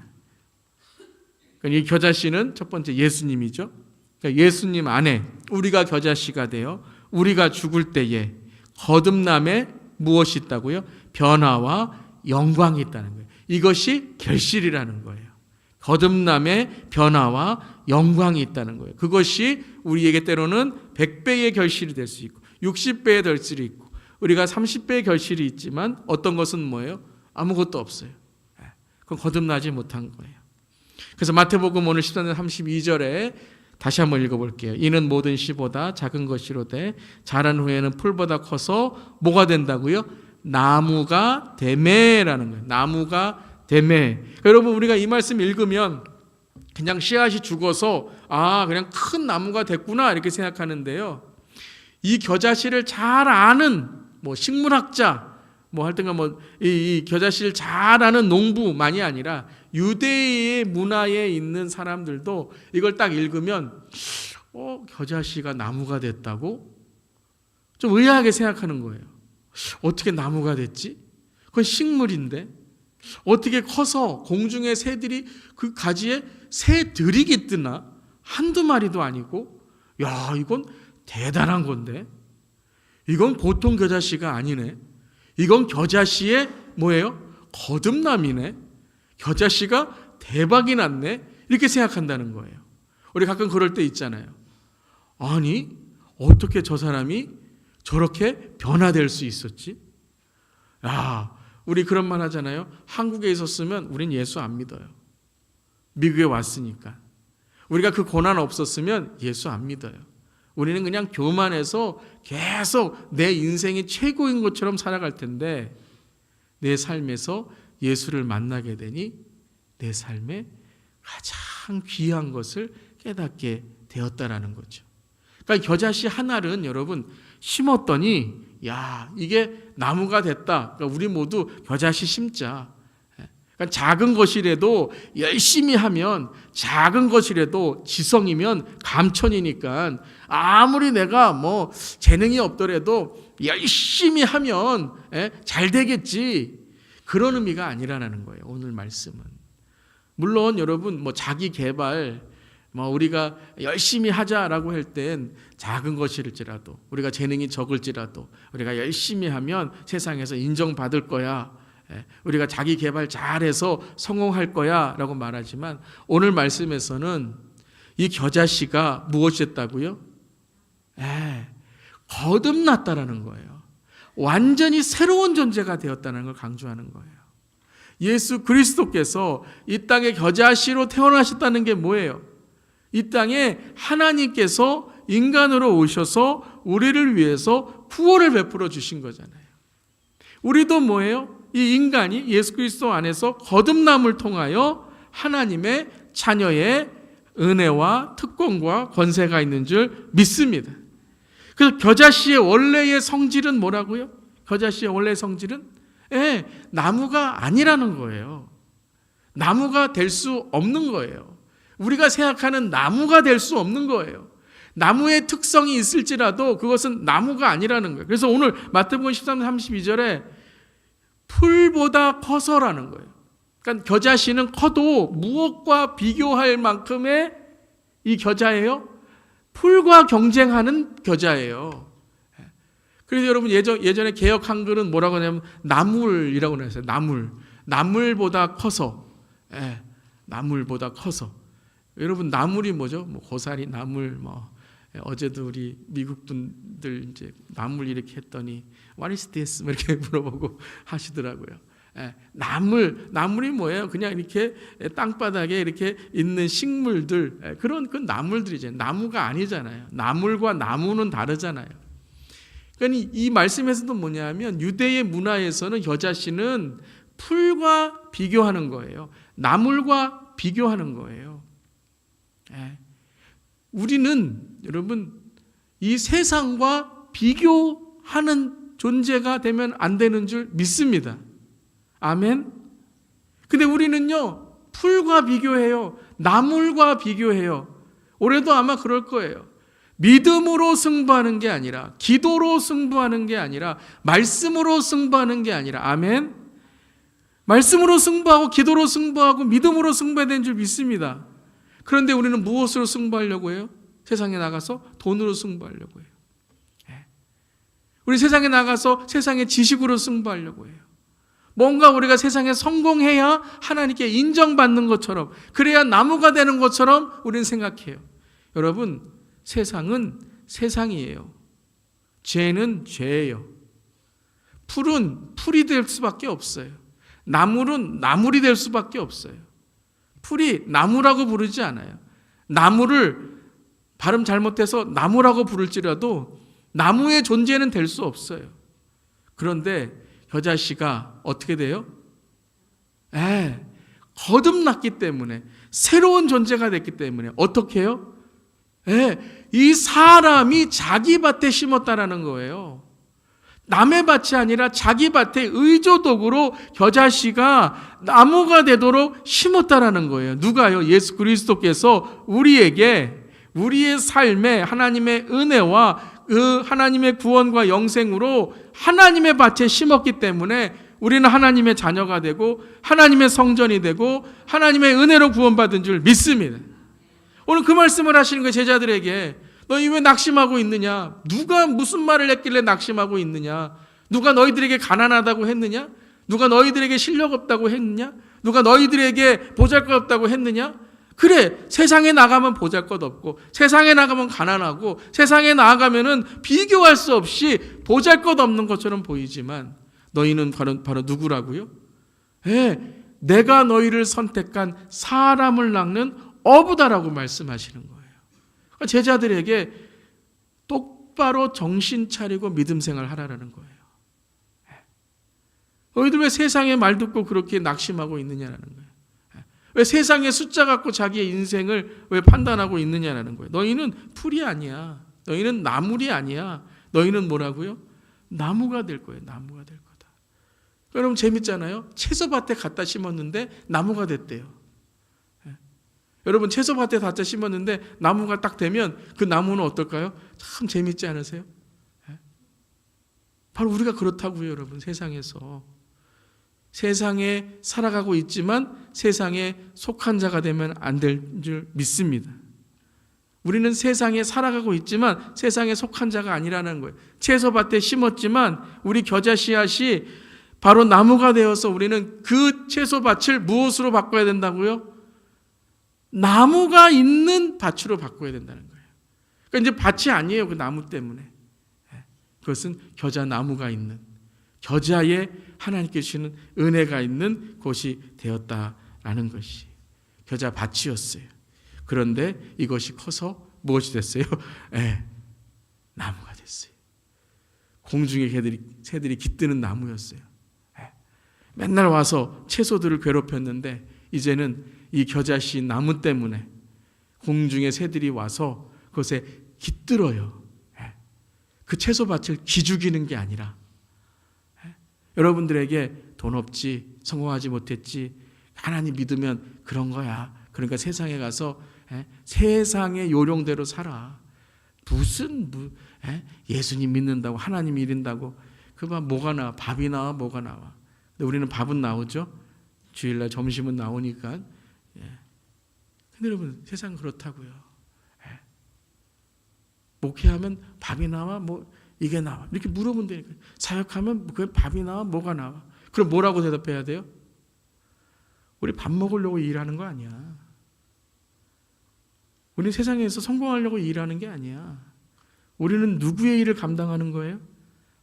이 겨자씨는 첫 번째 예수님이죠. 그러니까 예수님 안에 우리가 겨자씨가 되어 우리가 죽을 때에 거듭남에 무엇이 있다고요? 변화와 영광이 있다는 거예요. 이것이 결실이라는 거예요. 거듭남의 변화와 영광이 있다는 거예요. 그것이 우리에게 때로는 100배의 결실이 될 수 있고 60배의 결실이 있고 우리가 30배의 결실이 있지만 어떤 것은 뭐예요? 아무것도 없어요. 그건 거듭나지 못한 거예요. 그래서 마태복음 오늘 13장 32절에 다시 한번 읽어볼게요. 이는 모든 씨보다 작은 것이로되 자란 후에는 풀보다 커서 뭐가 된다고요? 나무가 되매라는 거예요. 나무가 되매. 여러분 우리가 이 말씀 읽으면 그냥 씨앗이 죽어서 그냥 큰 나무가 됐구나 이렇게 생각하는데요. 이 겨자씨를 잘 아는 식물학자 하여튼간 이 겨자씨를 잘 아는 농부만이 아니라 유대의 문화에 있는 사람들도 이걸 딱 읽으면 겨자씨가 나무가 됐다고? 좀 의아하게 생각하는 거예요. 어떻게 나무가 됐지? 그건 식물인데 어떻게 커서 공중의 새들이 그 가지에 새들이 깃드나? 한두 마리도 아니고 이건 대단한 건데 이건 보통 겨자씨가 아니네. 이건 겨자씨의 뭐예요? 거듭남이네. 겨자씨가 대박이 났네. 이렇게 생각한다는 거예요. 우리 가끔 그럴 때 있잖아요. 아니, 어떻게 저 사람이 저렇게 변화될 수 있었지? 야, 우리 그런 말 하잖아요. 한국에 있었으면 우린 예수 안 믿어요. 미국에 왔으니까. 우리가 그 고난 없었으면 예수 안 믿어요. 우리는 그냥 교만해서 계속 내 인생이 최고인 것처럼 살아갈 텐데 내 삶에서 예수를 만나게 되니 내 삶에 가장 귀한 것을 깨닫게 되었다라는 거죠. 그러니까 겨자씨 하나는 여러분 심었더니 야, 이게 나무가 됐다. 그러니까 우리 모두 겨자씨 심자. 그러니까 작은 것이라도 열심히 하면, 작은 것이라도 지성이면 감천이니까 아무리 내가 뭐 재능이 없더라도 열심히 하면 잘 되겠지. 그런 의미가 아니라는 거예요. 오늘 말씀은. 물론 여러분 뭐 자기 개발 뭐 우리가 열심히 하자라고 할 땐 작은 것일지라도, 우리가 재능이 적을지라도 우리가 열심히 하면 세상에서 인정받을 거야. 우리가 자기 개발 잘해서 성공할 거야 라고 말하지만 오늘 말씀에서는 이 겨자씨가 무엇이었다고요? 거듭났다라는 거예요. 완전히 새로운 존재가 되었다는 걸 강조하는 거예요. 예수 그리스도께서 이 땅에 겨자씨로 태어나셨다는 게 뭐예요? 이 땅에 하나님께서 인간으로 오셔서 우리를 위해서 구원을 베풀어 주신 거잖아요. 우리도 뭐예요? 이 인간이 예수 그리스도 안에서 거듭남을 통하여 하나님의 자녀의 은혜와 특권과 권세가 있는 줄 믿습니다. 그래서 겨자씨의 원래의 성질은 뭐라고요? 겨자씨의 원래의 성질은 나무가 아니라는 거예요. 나무가 될 수 없는 거예요. 우리가 생각하는 나무가 될 수 없는 거예요. 나무의 특성이 있을지라도 그것은 나무가 아니라는 거예요. 그래서 오늘 마태복음 13장 32절에 풀보다 커서라는 거예요. 그러니까 겨자씨는 커도 무엇과 비교할 만큼의 이 겨자예요? 풀과 경쟁하는 겨자예요. 그래서 여러분 예전에 개역 한글은 뭐라고 하냐면 나물이라고 했어요. 나물보다 커서. 나물보다 커서. 여러분 나물이 뭐죠? 뭐 고사리 나물 어제도 우리 미국 분들 이제 나물 이렇게 했더니 What is this? 이렇게 물어보고 하시더라고요. 나물이 뭐예요? 그냥 이렇게 땅바닥에 이렇게 있는 식물들, 그런 그 나물들이잖아요. 나무가 아니잖아요. 나물과 나무는 다르잖아요. 그러니까 이 말씀에서도 뭐냐면 유대의 문화에서는 겨자씨는 풀과 비교하는 거예요. 나물과 비교하는 거예요. 우리는 여러분 이 세상과 비교하는 존재가 되면 안 되는 줄 믿습니다. 아멘. 근데 우리는요 풀과 비교해요. 나물과 비교해요. 올해도 아마 그럴 거예요. 믿음으로 승부하는 게 아니라, 기도로 승부하는 게 아니라, 말씀으로 승부하는 게 아니라, 아멘. 말씀으로 승부하고 기도로 승부하고 믿음으로 승부해야 되는 줄 믿습니다. 그런데 우리는 무엇으로 승부하려고 해요? 세상에 나가서 돈으로 승부하려고 해요. 우리 세상에 나가서 세상의 지식으로 승부하려고 해요. 뭔가 우리가 세상에 성공해야 하나님께 인정받는 것처럼, 그래야 나무가 되는 것처럼 우리는 생각해요. 여러분, 세상은 세상이에요. 죄는 죄예요. 풀은 풀이 될 수밖에 없어요. 나물은 나물이 될 수밖에 없어요. 풀이 나무라고 부르지 않아요. 나무를 발음 잘못해서 나무라고 부를지라도 나무의 존재는 될 수 없어요. 그런데 겨자씨가 어떻게 돼요? 거듭났기 때문에, 새로운 존재가 됐기 때문에 어떻게 해요? 이 사람이 자기 밭에 심었다라는 거예요. 남의 밭이 아니라 자기 밭에 의조독으로 겨자씨가 나무가 되도록 심었다라는 거예요. 누가요? 예수 그리스도께서 우리에게 우리의 삶에 하나님의 은혜와 그 하나님의 구원과 영생으로 하나님의 밭에 심었기 때문에 우리는 하나님의 자녀가 되고 하나님의 성전이 되고 하나님의 은혜로 구원받은 줄 믿습니다. 오늘 그 말씀을 하시는 거예요. 제자들에게 너희 왜 낙심하고 있느냐? 누가 무슨 말을 했길래 낙심하고 있느냐? 누가 너희들에게 가난하다고 했느냐? 누가 너희들에게 실력 없다고 했느냐? 누가 너희들에게 보잘것없다고 했느냐? 그래, 세상에 나가면 보잘것없고 세상에 나가면 가난하고 세상에 나가면은 비교할 수 없이 보잘것없는 것처럼 보이지만 너희는 바로 누구라고요? 내가 너희를 선택한 사람을 낳는 어부다라고 말씀하시는 거예요. 제자들에게 똑바로 정신 차리고 믿음 생활 하라는 거예요. 너희들 왜 세상의 말 듣고 그렇게 낙심하고 있느냐라는 거예요. 왜 세상의 숫자 갖고 자기의 인생을 왜 판단하고 있느냐라는 거예요. 너희는 풀이 아니야. 너희는 나물이 아니야. 너희는 뭐라고요? 나무가 될 거예요. 나무가 될 거다. 여러분 재밌잖아요. 채소밭에 갖다 심었는데 나무가 됐대요. 여러분 채소밭에 갖다 심었는데 나무가 딱 되면 그 나무는 어떨까요? 참 재밌지 않으세요? 바로 우리가 그렇다고요. 여러분 세상에서. 세상에 살아가고 있지만 세상에 속한 자가 되면 안 될 줄 믿습니다. 우리는 세상에 살아가고 있지만 세상에 속한 자가 아니라는 거예요. 채소밭에 심었지만 우리 겨자 씨앗이 바로 나무가 되어서 우리는 그 채소밭을 무엇으로 바꿔야 된다고요? 나무가 있는 밭으로 바꿔야 된다는 거예요. 그러니까 이제 밭이 아니에요. 그 나무 때문에. 그것은 겨자 나무가 있는, 겨자에 하나님께 주시는 은혜가 있는 곳이 되었다라는 것이 겨자 밭이었어요. 그런데 이것이 커서 무엇이 됐어요? 나무가 됐어요. 공중의 새들이 깃드는 나무였어요. 맨날 와서 채소들을 괴롭혔는데 이제는 이 겨자씨 나무 때문에 공중의 새들이 와서 그것에 깃들어요. 그 채소밭을 기죽이는 게 아니라 여러분들에게 돈 없지, 성공하지 못했지, 하나님 믿으면 그런 거야. 그러니까 세상에 가서 세상의 요령대로 살아. 무슨 예수님 믿는다고 하나님 믿는다고 그만 뭐가 나와? 밥이 나와? 뭐가 나와? 근데 우리는 밥은 나오죠. 주일날 점심은 나오니까. 근데 여러분 세상 그렇다고요. 목회하면 밥이 나와? 뭐 이게 나와? 이렇게 물어보면 되니까. 사역하면 그 밥이 나와? 뭐가 나와? 그럼 뭐라고 대답해야 돼요? 우리 밥 먹으려고 일하는 거 아니야. 우리 세상에서 성공하려고 일하는 게 아니야. 우리는 누구의 일을 감당하는 거예요?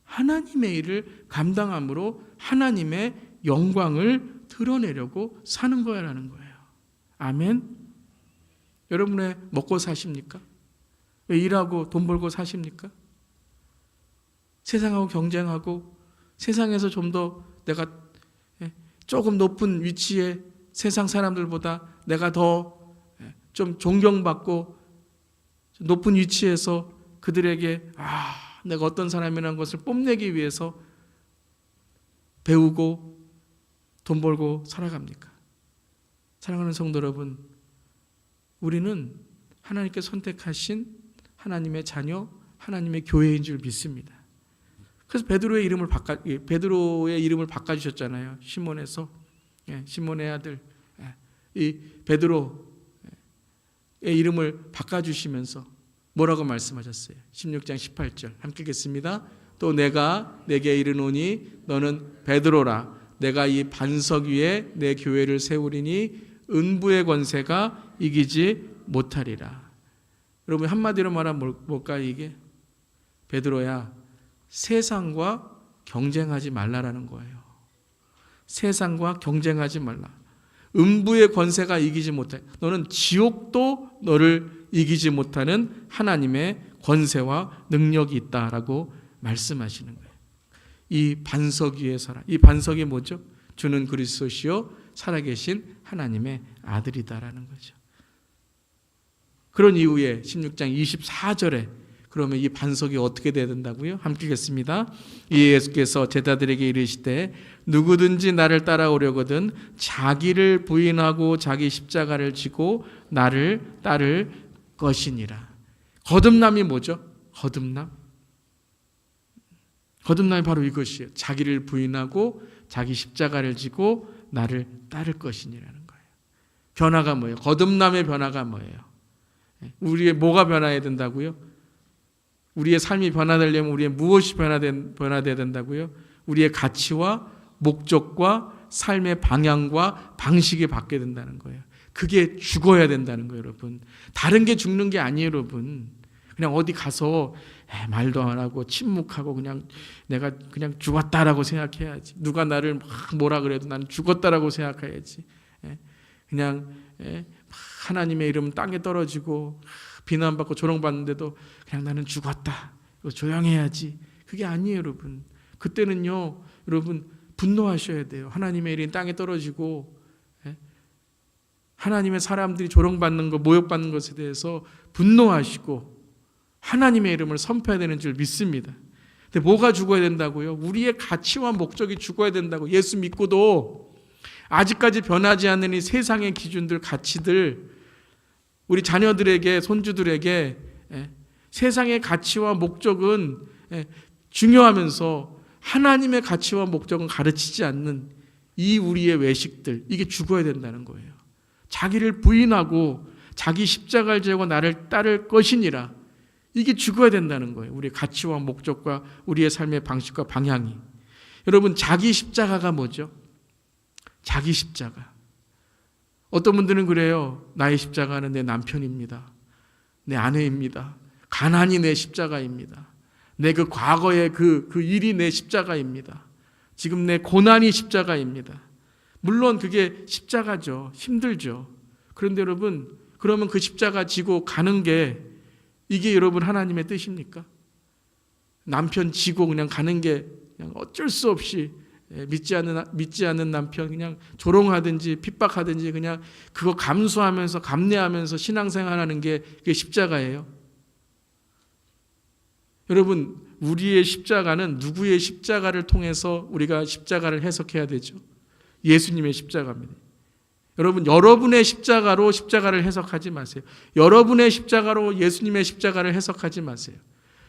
하나님의 일을 감당함으로 하나님의 영광을 드러내려고 사는 거야라는 거예요. 아멘. 여러분 왜 먹고 사십니까? 왜 일하고 돈 벌고 사십니까? 세상하고 경쟁하고 세상에서 좀 더 내가 조금 높은 위치에 세상 사람들보다 내가 더 좀 존경받고 높은 위치에서 그들에게 내가 어떤 사람이라는 것을 뽐내기 위해서 배우고 돈 벌고 살아갑니까? 사랑하는 성도 여러분, 우리는 하나님께 선택하신 하나님의 자녀, 하나님의 교회인 줄 믿습니다. 그래서 베드로의 이름을 바꿔주셨잖아요. 시몬에서 시몬의 아들 이 베드로의 이름을 바꿔주시면서 뭐라고 말씀하셨어요? 16장 18절 함께 읽겠습니다. 또 내가 내게 이르노니 너는 베드로라. 내가 이 반석 위에 내 교회를 세우리니 음부의 권세가 이기지 못하리라. 여러분 한마디로 말하면 뭘까요 이게? 베드로야, 세상과 경쟁하지 말라라는 거예요. 세상과 경쟁하지 말라. 음부의 권세가 이기지 못해. 너는 지옥도 너를 이기지 못하는 하나님의 권세와 능력이 있다라고 말씀하시는 거예요. 이 반석 위에 서라. 이 반석이 뭐죠? 주는 그리스도시요 살아계신 하나님의 아들이다라는 거죠. 그런 이후에 16장 24절에 그러면 이 반석이 어떻게 돼야 된다고요? 함께 읽겠습니다. 예수께서 제자들에게 이르시되 누구든지 나를 따라오려거든 자기를 부인하고 자기 십자가를 지고 나를 따를 것이니라. 거듭남이 뭐죠? 거듭남이 바로 이것이에요. 자기를 부인하고 자기 십자가를 지고 나를 따를 것이니라는 거예요. 변화가 뭐예요? 거듭남의 변화가 뭐예요? 우리의 뭐가 변화해야 된다고요? 우리의 삶이 변화되려면 우리의 무엇이 변화되어야 된다고요? 우리의 가치와 목적과 삶의 방향과 방식이 바뀌어야 된다는 거예요. 그게 죽어야 된다는 거예요, 여러분. 다른 게 죽는 게 아니에요, 여러분. 그냥 어디 가서 말도 안 하고 침묵하고 그냥 내가 그냥 죽었다라고 생각해야지. 누가 나를 막 뭐라 그래도 나는 죽었다라고 생각해야지. 그냥 하나님의 이름 땅에 떨어지고 비난받고 조롱받는데도 그냥 나는 죽었다. 조용해야지. 그게 아니에요, 여러분. 그때는요, 여러분 분노하셔야 돼요. 하나님의 이름 땅에 떨어지고 하나님의 사람들이 조롱받는 것, 모욕받는 것에 대해서 분노하시고 하나님의 이름을 선포해야 되는 줄 믿습니다. 근데 뭐가 죽어야 된다고요? 우리의 가치와 목적이 죽어야 된다고. 예수 믿고도 아직까지 변하지 않는 이 세상의 기준들, 가치들, 우리 자녀들에게, 손주들에게 세상의 가치와 목적은 중요하면서 하나님의 가치와 목적은 가르치지 않는 이 우리의 외식들, 이게 죽어야 된다는 거예요. 자기를 부인하고 자기 십자가를 지고 나를 따를 것이니라. 이게 죽어야 된다는 거예요. 우리의 가치와 목적과 우리의 삶의 방식과 방향이. 여러분, 자기 십자가가 뭐죠? 자기 십자가. 어떤 분들은 그래요. 나의 십자가는 내 남편입니다. 내 아내입니다. 가난이 내 십자가입니다. 내 그 과거의 그 일이 내 십자가입니다. 지금 내 고난이 십자가입니다. 물론 그게 십자가죠. 힘들죠. 그런데 여러분, 그러면 그 십자가 지고 가는 게 이게 여러분 하나님의 뜻입니까? 남편 지고 그냥 가는 게 그냥 어쩔 수 없이 믿지 않는 남편 그냥 조롱하든지 핍박하든지 그냥 그거 감수하면서 감내하면서 신앙생활하는 게 그게 십자가예요. 여러분, 우리의 십자가는 누구의 십자가를 통해서 우리가 십자가를 해석해야 되죠? 예수님의 십자가입니다. 여러분, 여러분의 십자가로 십자가를 해석하지 마세요. 여러분의 십자가로 예수님의 십자가를 해석하지 마세요.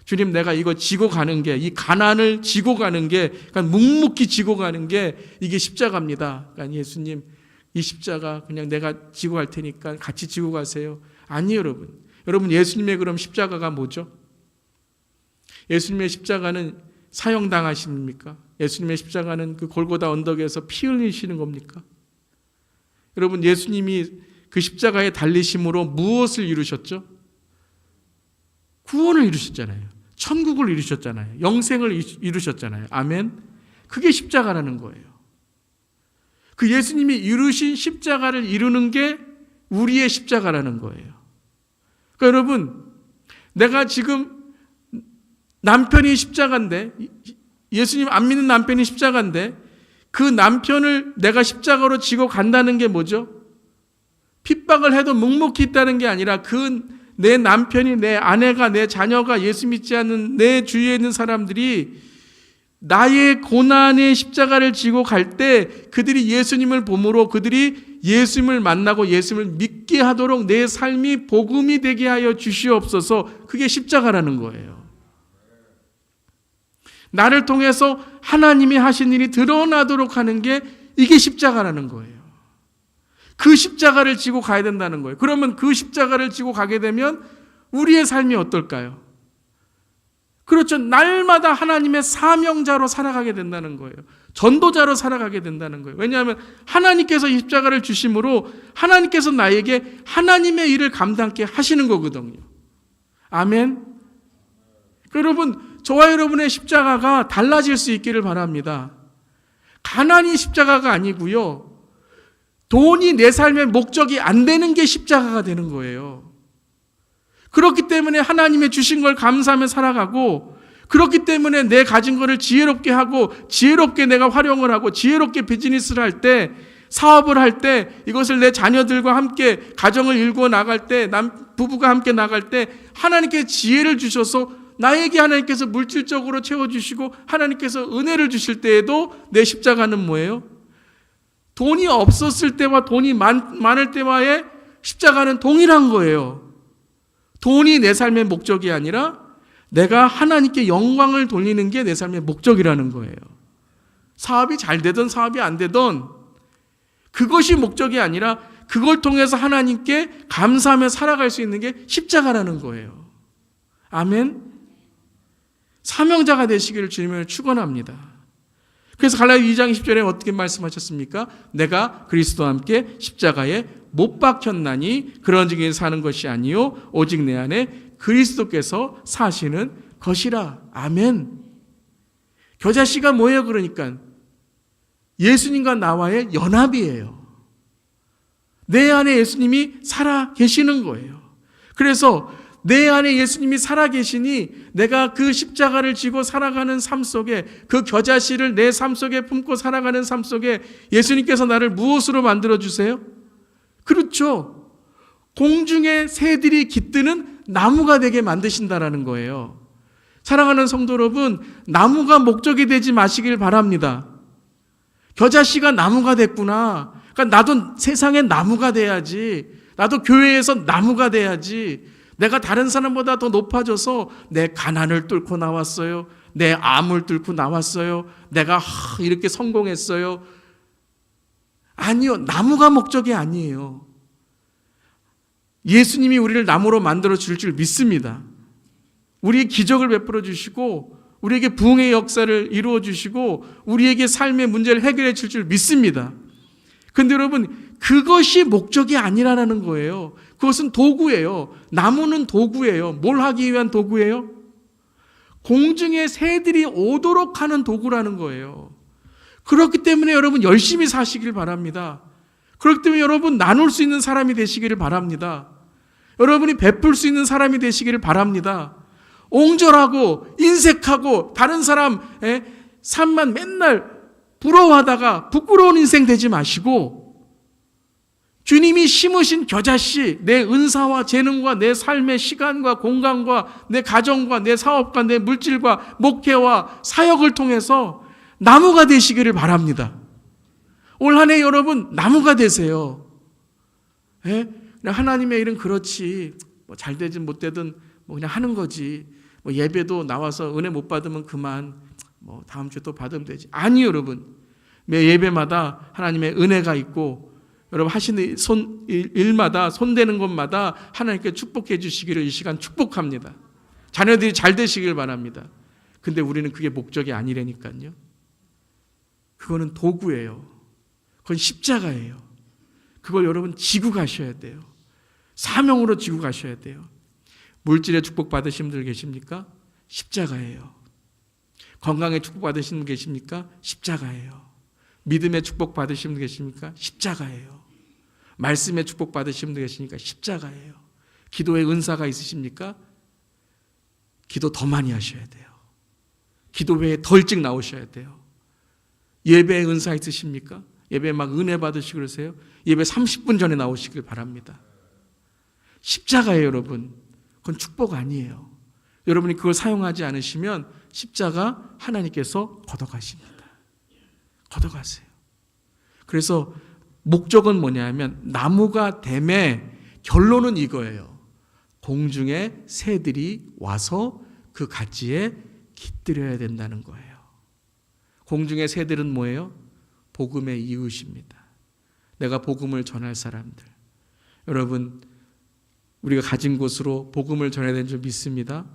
주님, 내가 이거 지고 가는 게, 이 가난을 지고 가는 게, 그러니까 묵묵히 지고 가는 게 이게 십자가입니다. 그러니까 예수님, 이 십자가 그냥 내가 지고 갈 테니까 같이 지고 가세요. 아니에요, 여러분. 여러분, 예수님의 그럼 십자가가 뭐죠? 예수님의 십자가는 사형당하십니까? 예수님의 십자가는 그 골고다 언덕에서 피 흘리시는 겁니까? 여러분, 예수님이 그 십자가에 달리심으로 무엇을 이루셨죠? 구원을 이루셨잖아요. 천국을 이루셨잖아요. 영생을 이루셨잖아요. 아멘. 그게 십자가라는 거예요. 그 예수님이 이루신 십자가를 이루는 게 우리의 십자가라는 거예요. 그러니까 여러분, 내가 지금 남편이 십자가인데, 예수님 안 믿는 남편이 십자가인데, 그 남편을 내가 십자가로 지고 간다는 게 뭐죠? 핍박을 해도 묵묵히 있다는 게 아니라 내 남편이, 내 아내가, 내 자녀가, 예수 믿지 않는 내 주위에 있는 사람들이 나의 고난의 십자가를 지고 갈 때 그들이 예수님을 보므로 그들이 예수님을 만나고 예수님을 믿게 하도록 내 삶이 복음이 되게 하여 주시옵소서. 그게 십자가라는 거예요. 나를 통해서 하나님이 하신 일이 드러나도록 하는 게 이게 십자가라는 거예요. 그 십자가를 지고 가야 된다는 거예요. 그러면 그 십자가를 지고 가게 되면 우리의 삶이 어떨까요? 그렇죠. 날마다 하나님의 사명자로 살아가게 된다는 거예요. 전도자로 살아가게 된다는 거예요. 왜냐하면 하나님께서 이 십자가를 주심으로 하나님께서 나에게 하나님의 일을 감당케 하시는 거거든요. 아멘. 여러분, 저와 여러분의 십자가가 달라질 수 있기를 바랍니다. 가난이 십자가가 아니고요. 돈이 내 삶의 목적이 안 되는 게 십자가가 되는 거예요. 그렇기 때문에 하나님의 주신 걸 감사하며 살아가고, 그렇기 때문에 내 가진 거를 지혜롭게 하고, 지혜롭게 내가 활용을 하고, 지혜롭게 비즈니스를 할 때, 사업을 할 때, 이것을 내 자녀들과 함께 가정을 일구어 나갈 때, 부부가 함께 나갈 때 하나님께 지혜를 주셔서 나에게 하나님께서 물질적으로 채워주시고 하나님께서 은혜를 주실 때에도 내 십자가는 뭐예요? 돈이 없었을 때와 돈이 많을 때와의 십자가는 동일한 거예요. 돈이 내 삶의 목적이 아니라 내가 하나님께 영광을 돌리는 게 내 삶의 목적이라는 거예요. 사업이 잘 되든 사업이 안 되든 그것이 목적이 아니라 그걸 통해서 하나님께 감사하며 살아갈 수 있는 게 십자가라는 거예요. 아멘. 사명자가 되시기를 주님을 축원합니다. 그래서 갈라디아 2장 10절에 어떻게 말씀하셨습니까? 내가 그리스도와 함께 십자가에 못 박혔나니 그런 중에 사는 것이 아니요 오직 내 안에 그리스도께서 사시는 것이라. 아멘. 겨자씨가 뭐예요? 그러니까 예수님과 나와의 연합이에요. 내 안에 예수님이 살아 계시는 거예요. 그래서 내 안에 예수님이 살아 계시니 내가 그 십자가를 지고 살아가는 삶 속에, 그 겨자씨를 내 삶 속에 품고 살아가는 삶 속에 예수님께서 나를 무엇으로 만들어 주세요? 그렇죠. 공중의 새들이 깃드는 나무가 되게 만드신다라는 거예요. 사랑하는 성도 여러분, 나무가 목적이 되지 마시길 바랍니다. 겨자씨가 나무가 됐구나. 그러니까 나도 세상에 나무가 돼야지. 나도 교회에서 나무가 돼야지. 내가 다른 사람보다 더 높아져서 내 가난을 뚫고 나왔어요. 내 암을 뚫고 나왔어요. 내가 이렇게 성공했어요. 아니요. 나무가 목적이 아니에요. 예수님이 우리를 나무로 만들어 줄 믿습니다. 우리의 기적을 베풀어 주시고 우리에게 부흥의 역사를 이루어 주시고 우리에게 삶의 문제를 해결해 줄 믿습니다. 그런데 여러분, 그것이 목적이 아니라는 거예요. 그것은 도구예요. 나무는 도구예요. 뭘 하기 위한 도구예요? 공중의 새들이 오도록 하는 도구라는 거예요. 그렇기 때문에 여러분 열심히 사시길 바랍니다. 그렇기 때문에 여러분 나눌 수 있는 사람이 되시기를 바랍니다. 여러분이 베풀 수 있는 사람이 되시기를 바랍니다. 옹졸하고 인색하고 다른 사람의 삶만 맨날 부러워하다가 부끄러운 인생 되지 마시고 주님이 심으신 겨자씨, 내 은사와 재능과 내 삶의 시간과 공간과 내 가정과 내 사업과 내 물질과 목회와 사역을 통해서 나무가 되시기를 바랍니다. 올 한 해 여러분 나무가 되세요. 예? 하나님의 일은 그렇지. 뭐 잘 되든 못 되든 뭐 그냥 하는 거지. 뭐 예배도 나와서 은혜 못 받으면 그만. 뭐 다음 주에 또 받으면 되지. 아니 여러분. 매 예배마다 하나님의 은혜가 있고 여러분 하시는 일마다 손대는 것마다 하나님께 축복해 주시기를 이 시간 축복합니다. 자녀들이 잘 되시길 바랍니다. 근데 우리는 그게 목적이 아니라니까요. 그거는 도구예요. 그건 십자가예요. 그걸 여러분 지고 가셔야 돼요. 사명으로 지고 가셔야 돼요. 물질의 축복 받으신 분들 계십니까? 십자가예요. 건강의 축복 받으신 분 계십니까? 십자가예요. 믿음의 축복 받으신 분 계십니까? 십자가예요. 말씀의 축복 받으신 분 계십니까? 십자가예요. 기도의 은사가 있으십니까? 기도 더 많이 하셔야 돼요. 기도 외에 더 일찍 나오셔야 돼요. 예배의 은사 있으십니까? 예배 막 은혜 받으시고 그러세요? 예배 30분 전에 나오시길 바랍니다. 십자가예요, 여러분. 그건 축복 아니에요. 여러분이 그걸 사용하지 않으시면 십자가 하나님께서 걷어가십니다. 걷어가세요. 그래서 목적은 뭐냐면 나무가 됨의 결론은 이거예요. 공중의 새들이 와서 그 가지에 깃들여야 된다는 거예요. 공중의 새들은 뭐예요? 복음의 이웃입니다. 내가 복음을 전할 사람들. 여러분, 우리가 가진 곳으로 복음을 전해야 되는 줄 믿습니다.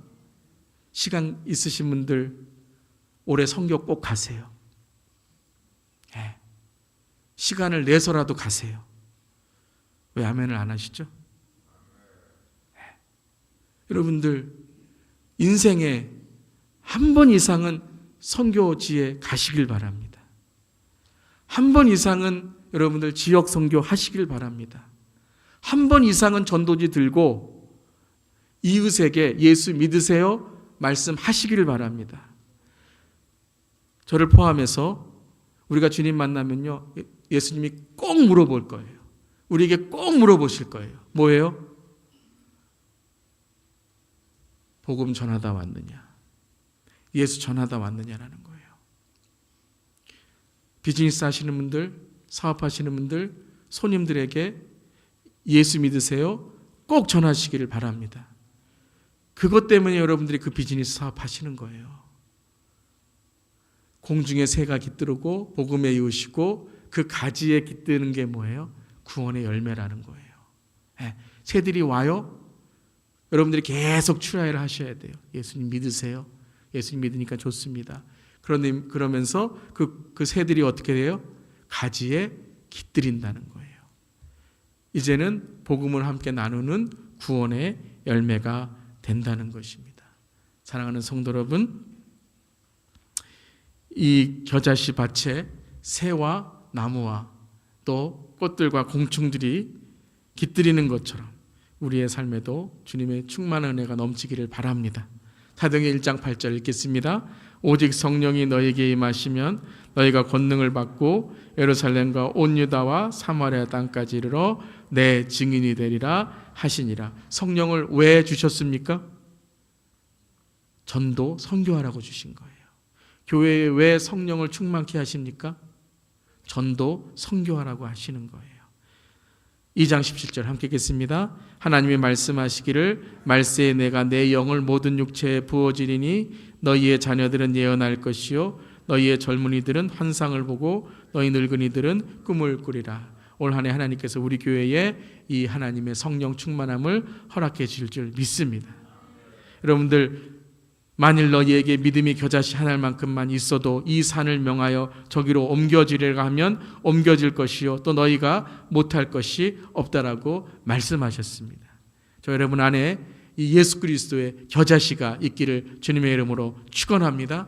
시간 있으신 분들 올해 선교 꼭 가세요. 네. 시간을 내서라도 가세요. 왜 아멘을 안 하시죠? 네. 여러분들 인생에 한 번 이상은 선교지에 가시길 바랍니다. 한 번 이상은 여러분들 지역 선교 하시길 바랍니다. 한 번 이상은 전도지 들고 이웃에게 예수 믿으세요? 말씀하시기를 바랍니다. 저를 포함해서 우리가 주님 만나면요, 예수님이 꼭 물어볼 거예요. 우리에게 꼭 물어보실 거예요. 뭐예요? 복음 전하다 왔느냐? 예수 전하다 왔느냐라는 거예요. 비즈니스 하시는 분들, 사업하시는 분들, 손님들에게 예수 믿으세요? 꼭 전하시기를 바랍니다. 그것 때문에 여러분들이 그 비즈니스 사업 하시는 거예요. 공중에 새가 깃들고 복음에 이으시고 그 가지에 깃드는 게 뭐예요? 구원의 열매라는 거예요. 네, 새들이 와요. 여러분들이 계속 출하를 하셔야 돼요. 예수님 믿으세요. 예수님 믿으니까 좋습니다. 그러면서 그 새들이 어떻게 돼요? 가지에 깃들인다는 거예요. 이제는 복음을 함께 나누는 구원의 열매가 된다는 것입니다. 사랑하는 성도 여러분, 이 겨자씨 밭에 새와 나무와 또 꽃들과 공충들이 깃들이는 것처럼 우리의 삶에도 주님의 충만한 은혜가 넘치기를 바랍니다. 사도행전 1장 8절 읽겠습니다. 오직 성령이 너에게 임하시면 너희가 권능을 받고 예루살렘과 온 유다와 사마리아 땅까지 이르러 내 증인이 되리라 하시니라. 성령을 왜 주셨습니까? 전도 선교하라고 주신 거예요. 교회에 왜 성령을 충만케 하십니까? 전도 선교하라고 하시는 거예요. 2장 17절 함께 읽겠습니다. 하나님이 말씀하시기를 말세에 내가 내 영을 모든 육체에 부어지리니 너희의 자녀들은 예언할 것이요 너희의 젊은이들은 환상을 보고 너희 늙은이들은 꿈을 꾸리라. 올 한 해 하나님께서 우리 교회에 이 하나님의 성령 충만함을 허락해 주실 줄 믿습니다. 여러분들, 만일 너희에게 믿음이 겨자씨 하나만큼만 있어도 이 산을 명하여 저기로 옮겨지리라 하면 옮겨질 것이요 또 너희가 못할 것이 없다라고 말씀하셨습니다. 저 여러분 안에 이 예수 그리스도의 겨자씨가 있기를 주님의 이름으로 축원합니다.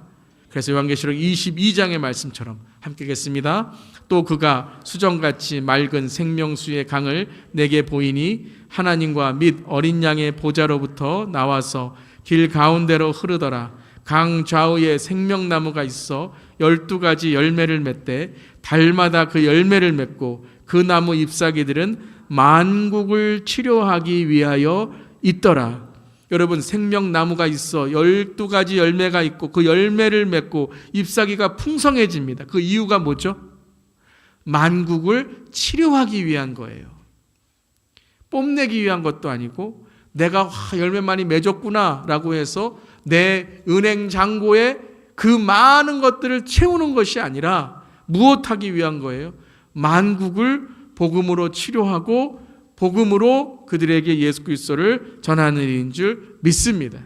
그래서 요한계시록 22장의 말씀처럼 함께 읽겠습니다. 또 그가 수정같이 맑은 생명수의 강을 내게 보이니 하나님과 및 어린 양의 보좌로부터 나와서 길 가운데로 흐르더라. 강 좌우에 생명나무가 있어 12가지 열매를 맺되 달마다 그 열매를 맺고 그 나무 잎사귀들은 만국을 치료하기 위하여 있더라. 여러분, 생명나무가 있어 12가지 열매가 있고 그 열매를 맺고 잎사귀가 풍성해집니다. 그 이유가 뭐죠? 만국을 치료하기 위한 거예요. 뽐내기 위한 것도 아니고 내가 열매 많이 맺었구나 라고 해서 내 은행 잔고에 그 많은 것들을 채우는 것이 아니라 무엇하기 위한 거예요? 만국을 복음으로 치료하고 복음으로 그들에게 예수 그리스도를 전하는 일인 줄 믿습니다.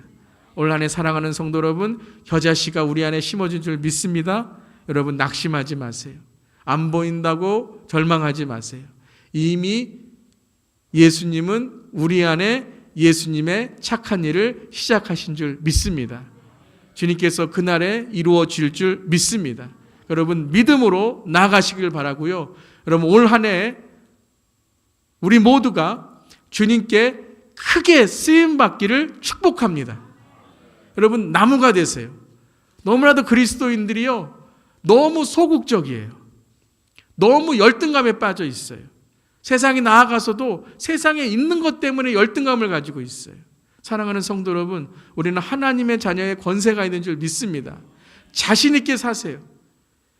올 한 해 사랑하는 성도 여러분, 겨자씨가 우리 안에 심어진 줄 믿습니다. 여러분, 낙심하지 마세요. 안 보인다고 절망하지 마세요. 이미 예수님은 우리 안에 예수님의 착한 일을 시작하신 줄 믿습니다. 주님께서 그날에 이루어질 줄 믿습니다. 여러분, 믿음으로 나아가시길 바라고요. 여러분, 올 한 해 우리 모두가 주님께 크게 쓰임받기를 축복합니다. 여러분, 나무가 되세요. 너무나도 그리스도인들이요, 너무 소극적이에요. 너무 열등감에 빠져 있어요. 세상에 나아가서도 세상에 있는 것 때문에 열등감을 가지고 있어요. 사랑하는 성도 여러분, 우리는 하나님의 자녀의 권세가 있는 줄 믿습니다. 자신 있게 사세요.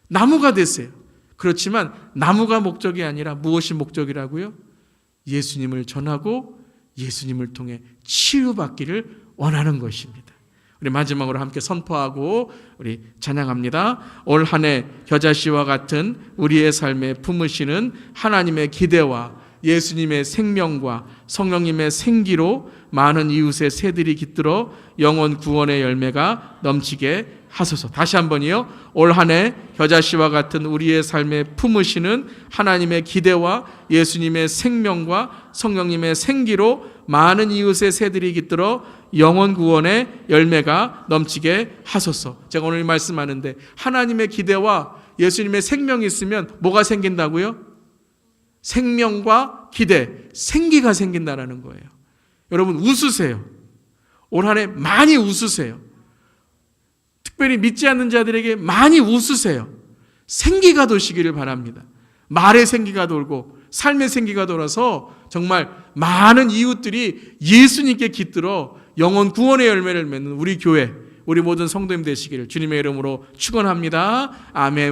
나무가 되세요. 그렇지만 나무가 목적이 아니라 무엇이 목적이라고요? 예수님을 전하고 예수님을 통해 치유받기를 원하는 것입니다. 우리 마지막으로 함께 선포하고 우리 찬양합니다. 올 한 해 겨자씨와 같은 우리의 삶에 품으시는 하나님의 기대와 예수님의 생명과 성령님의 생기로 많은 이웃의 새들이 깃들어 영혼 구원의 열매가 넘치게 하소서. 다시 한번이요. 올 한 해 겨자씨와 같은 우리의 삶에 품으시는 하나님의 기대와 예수님의 생명과 성령님의 생기로 많은 이웃의 새들이 깃들어 영혼 구원의 열매가 넘치게 하소서. 제가 오늘 말씀하는데 하나님의 기대와 예수님의 생명이 있으면 뭐가 생긴다고요? 생명과 기대, 생기가 생긴다라는 거예요. 여러분, 웃으세요. 올 한 해 많이 웃으세요. 특별히 믿지 않는 자들에게 많이 웃으세요. 생기가 도시기를 바랍니다. 말의 생기가 돌고 삶의 생기가 돌아서 정말 많은 이웃들이 예수님께 깃들어 영혼 구원의 열매를 맺는 우리 교회, 우리 모든 성도님 되시기를 주님의 이름으로 축원합니다. 아멘.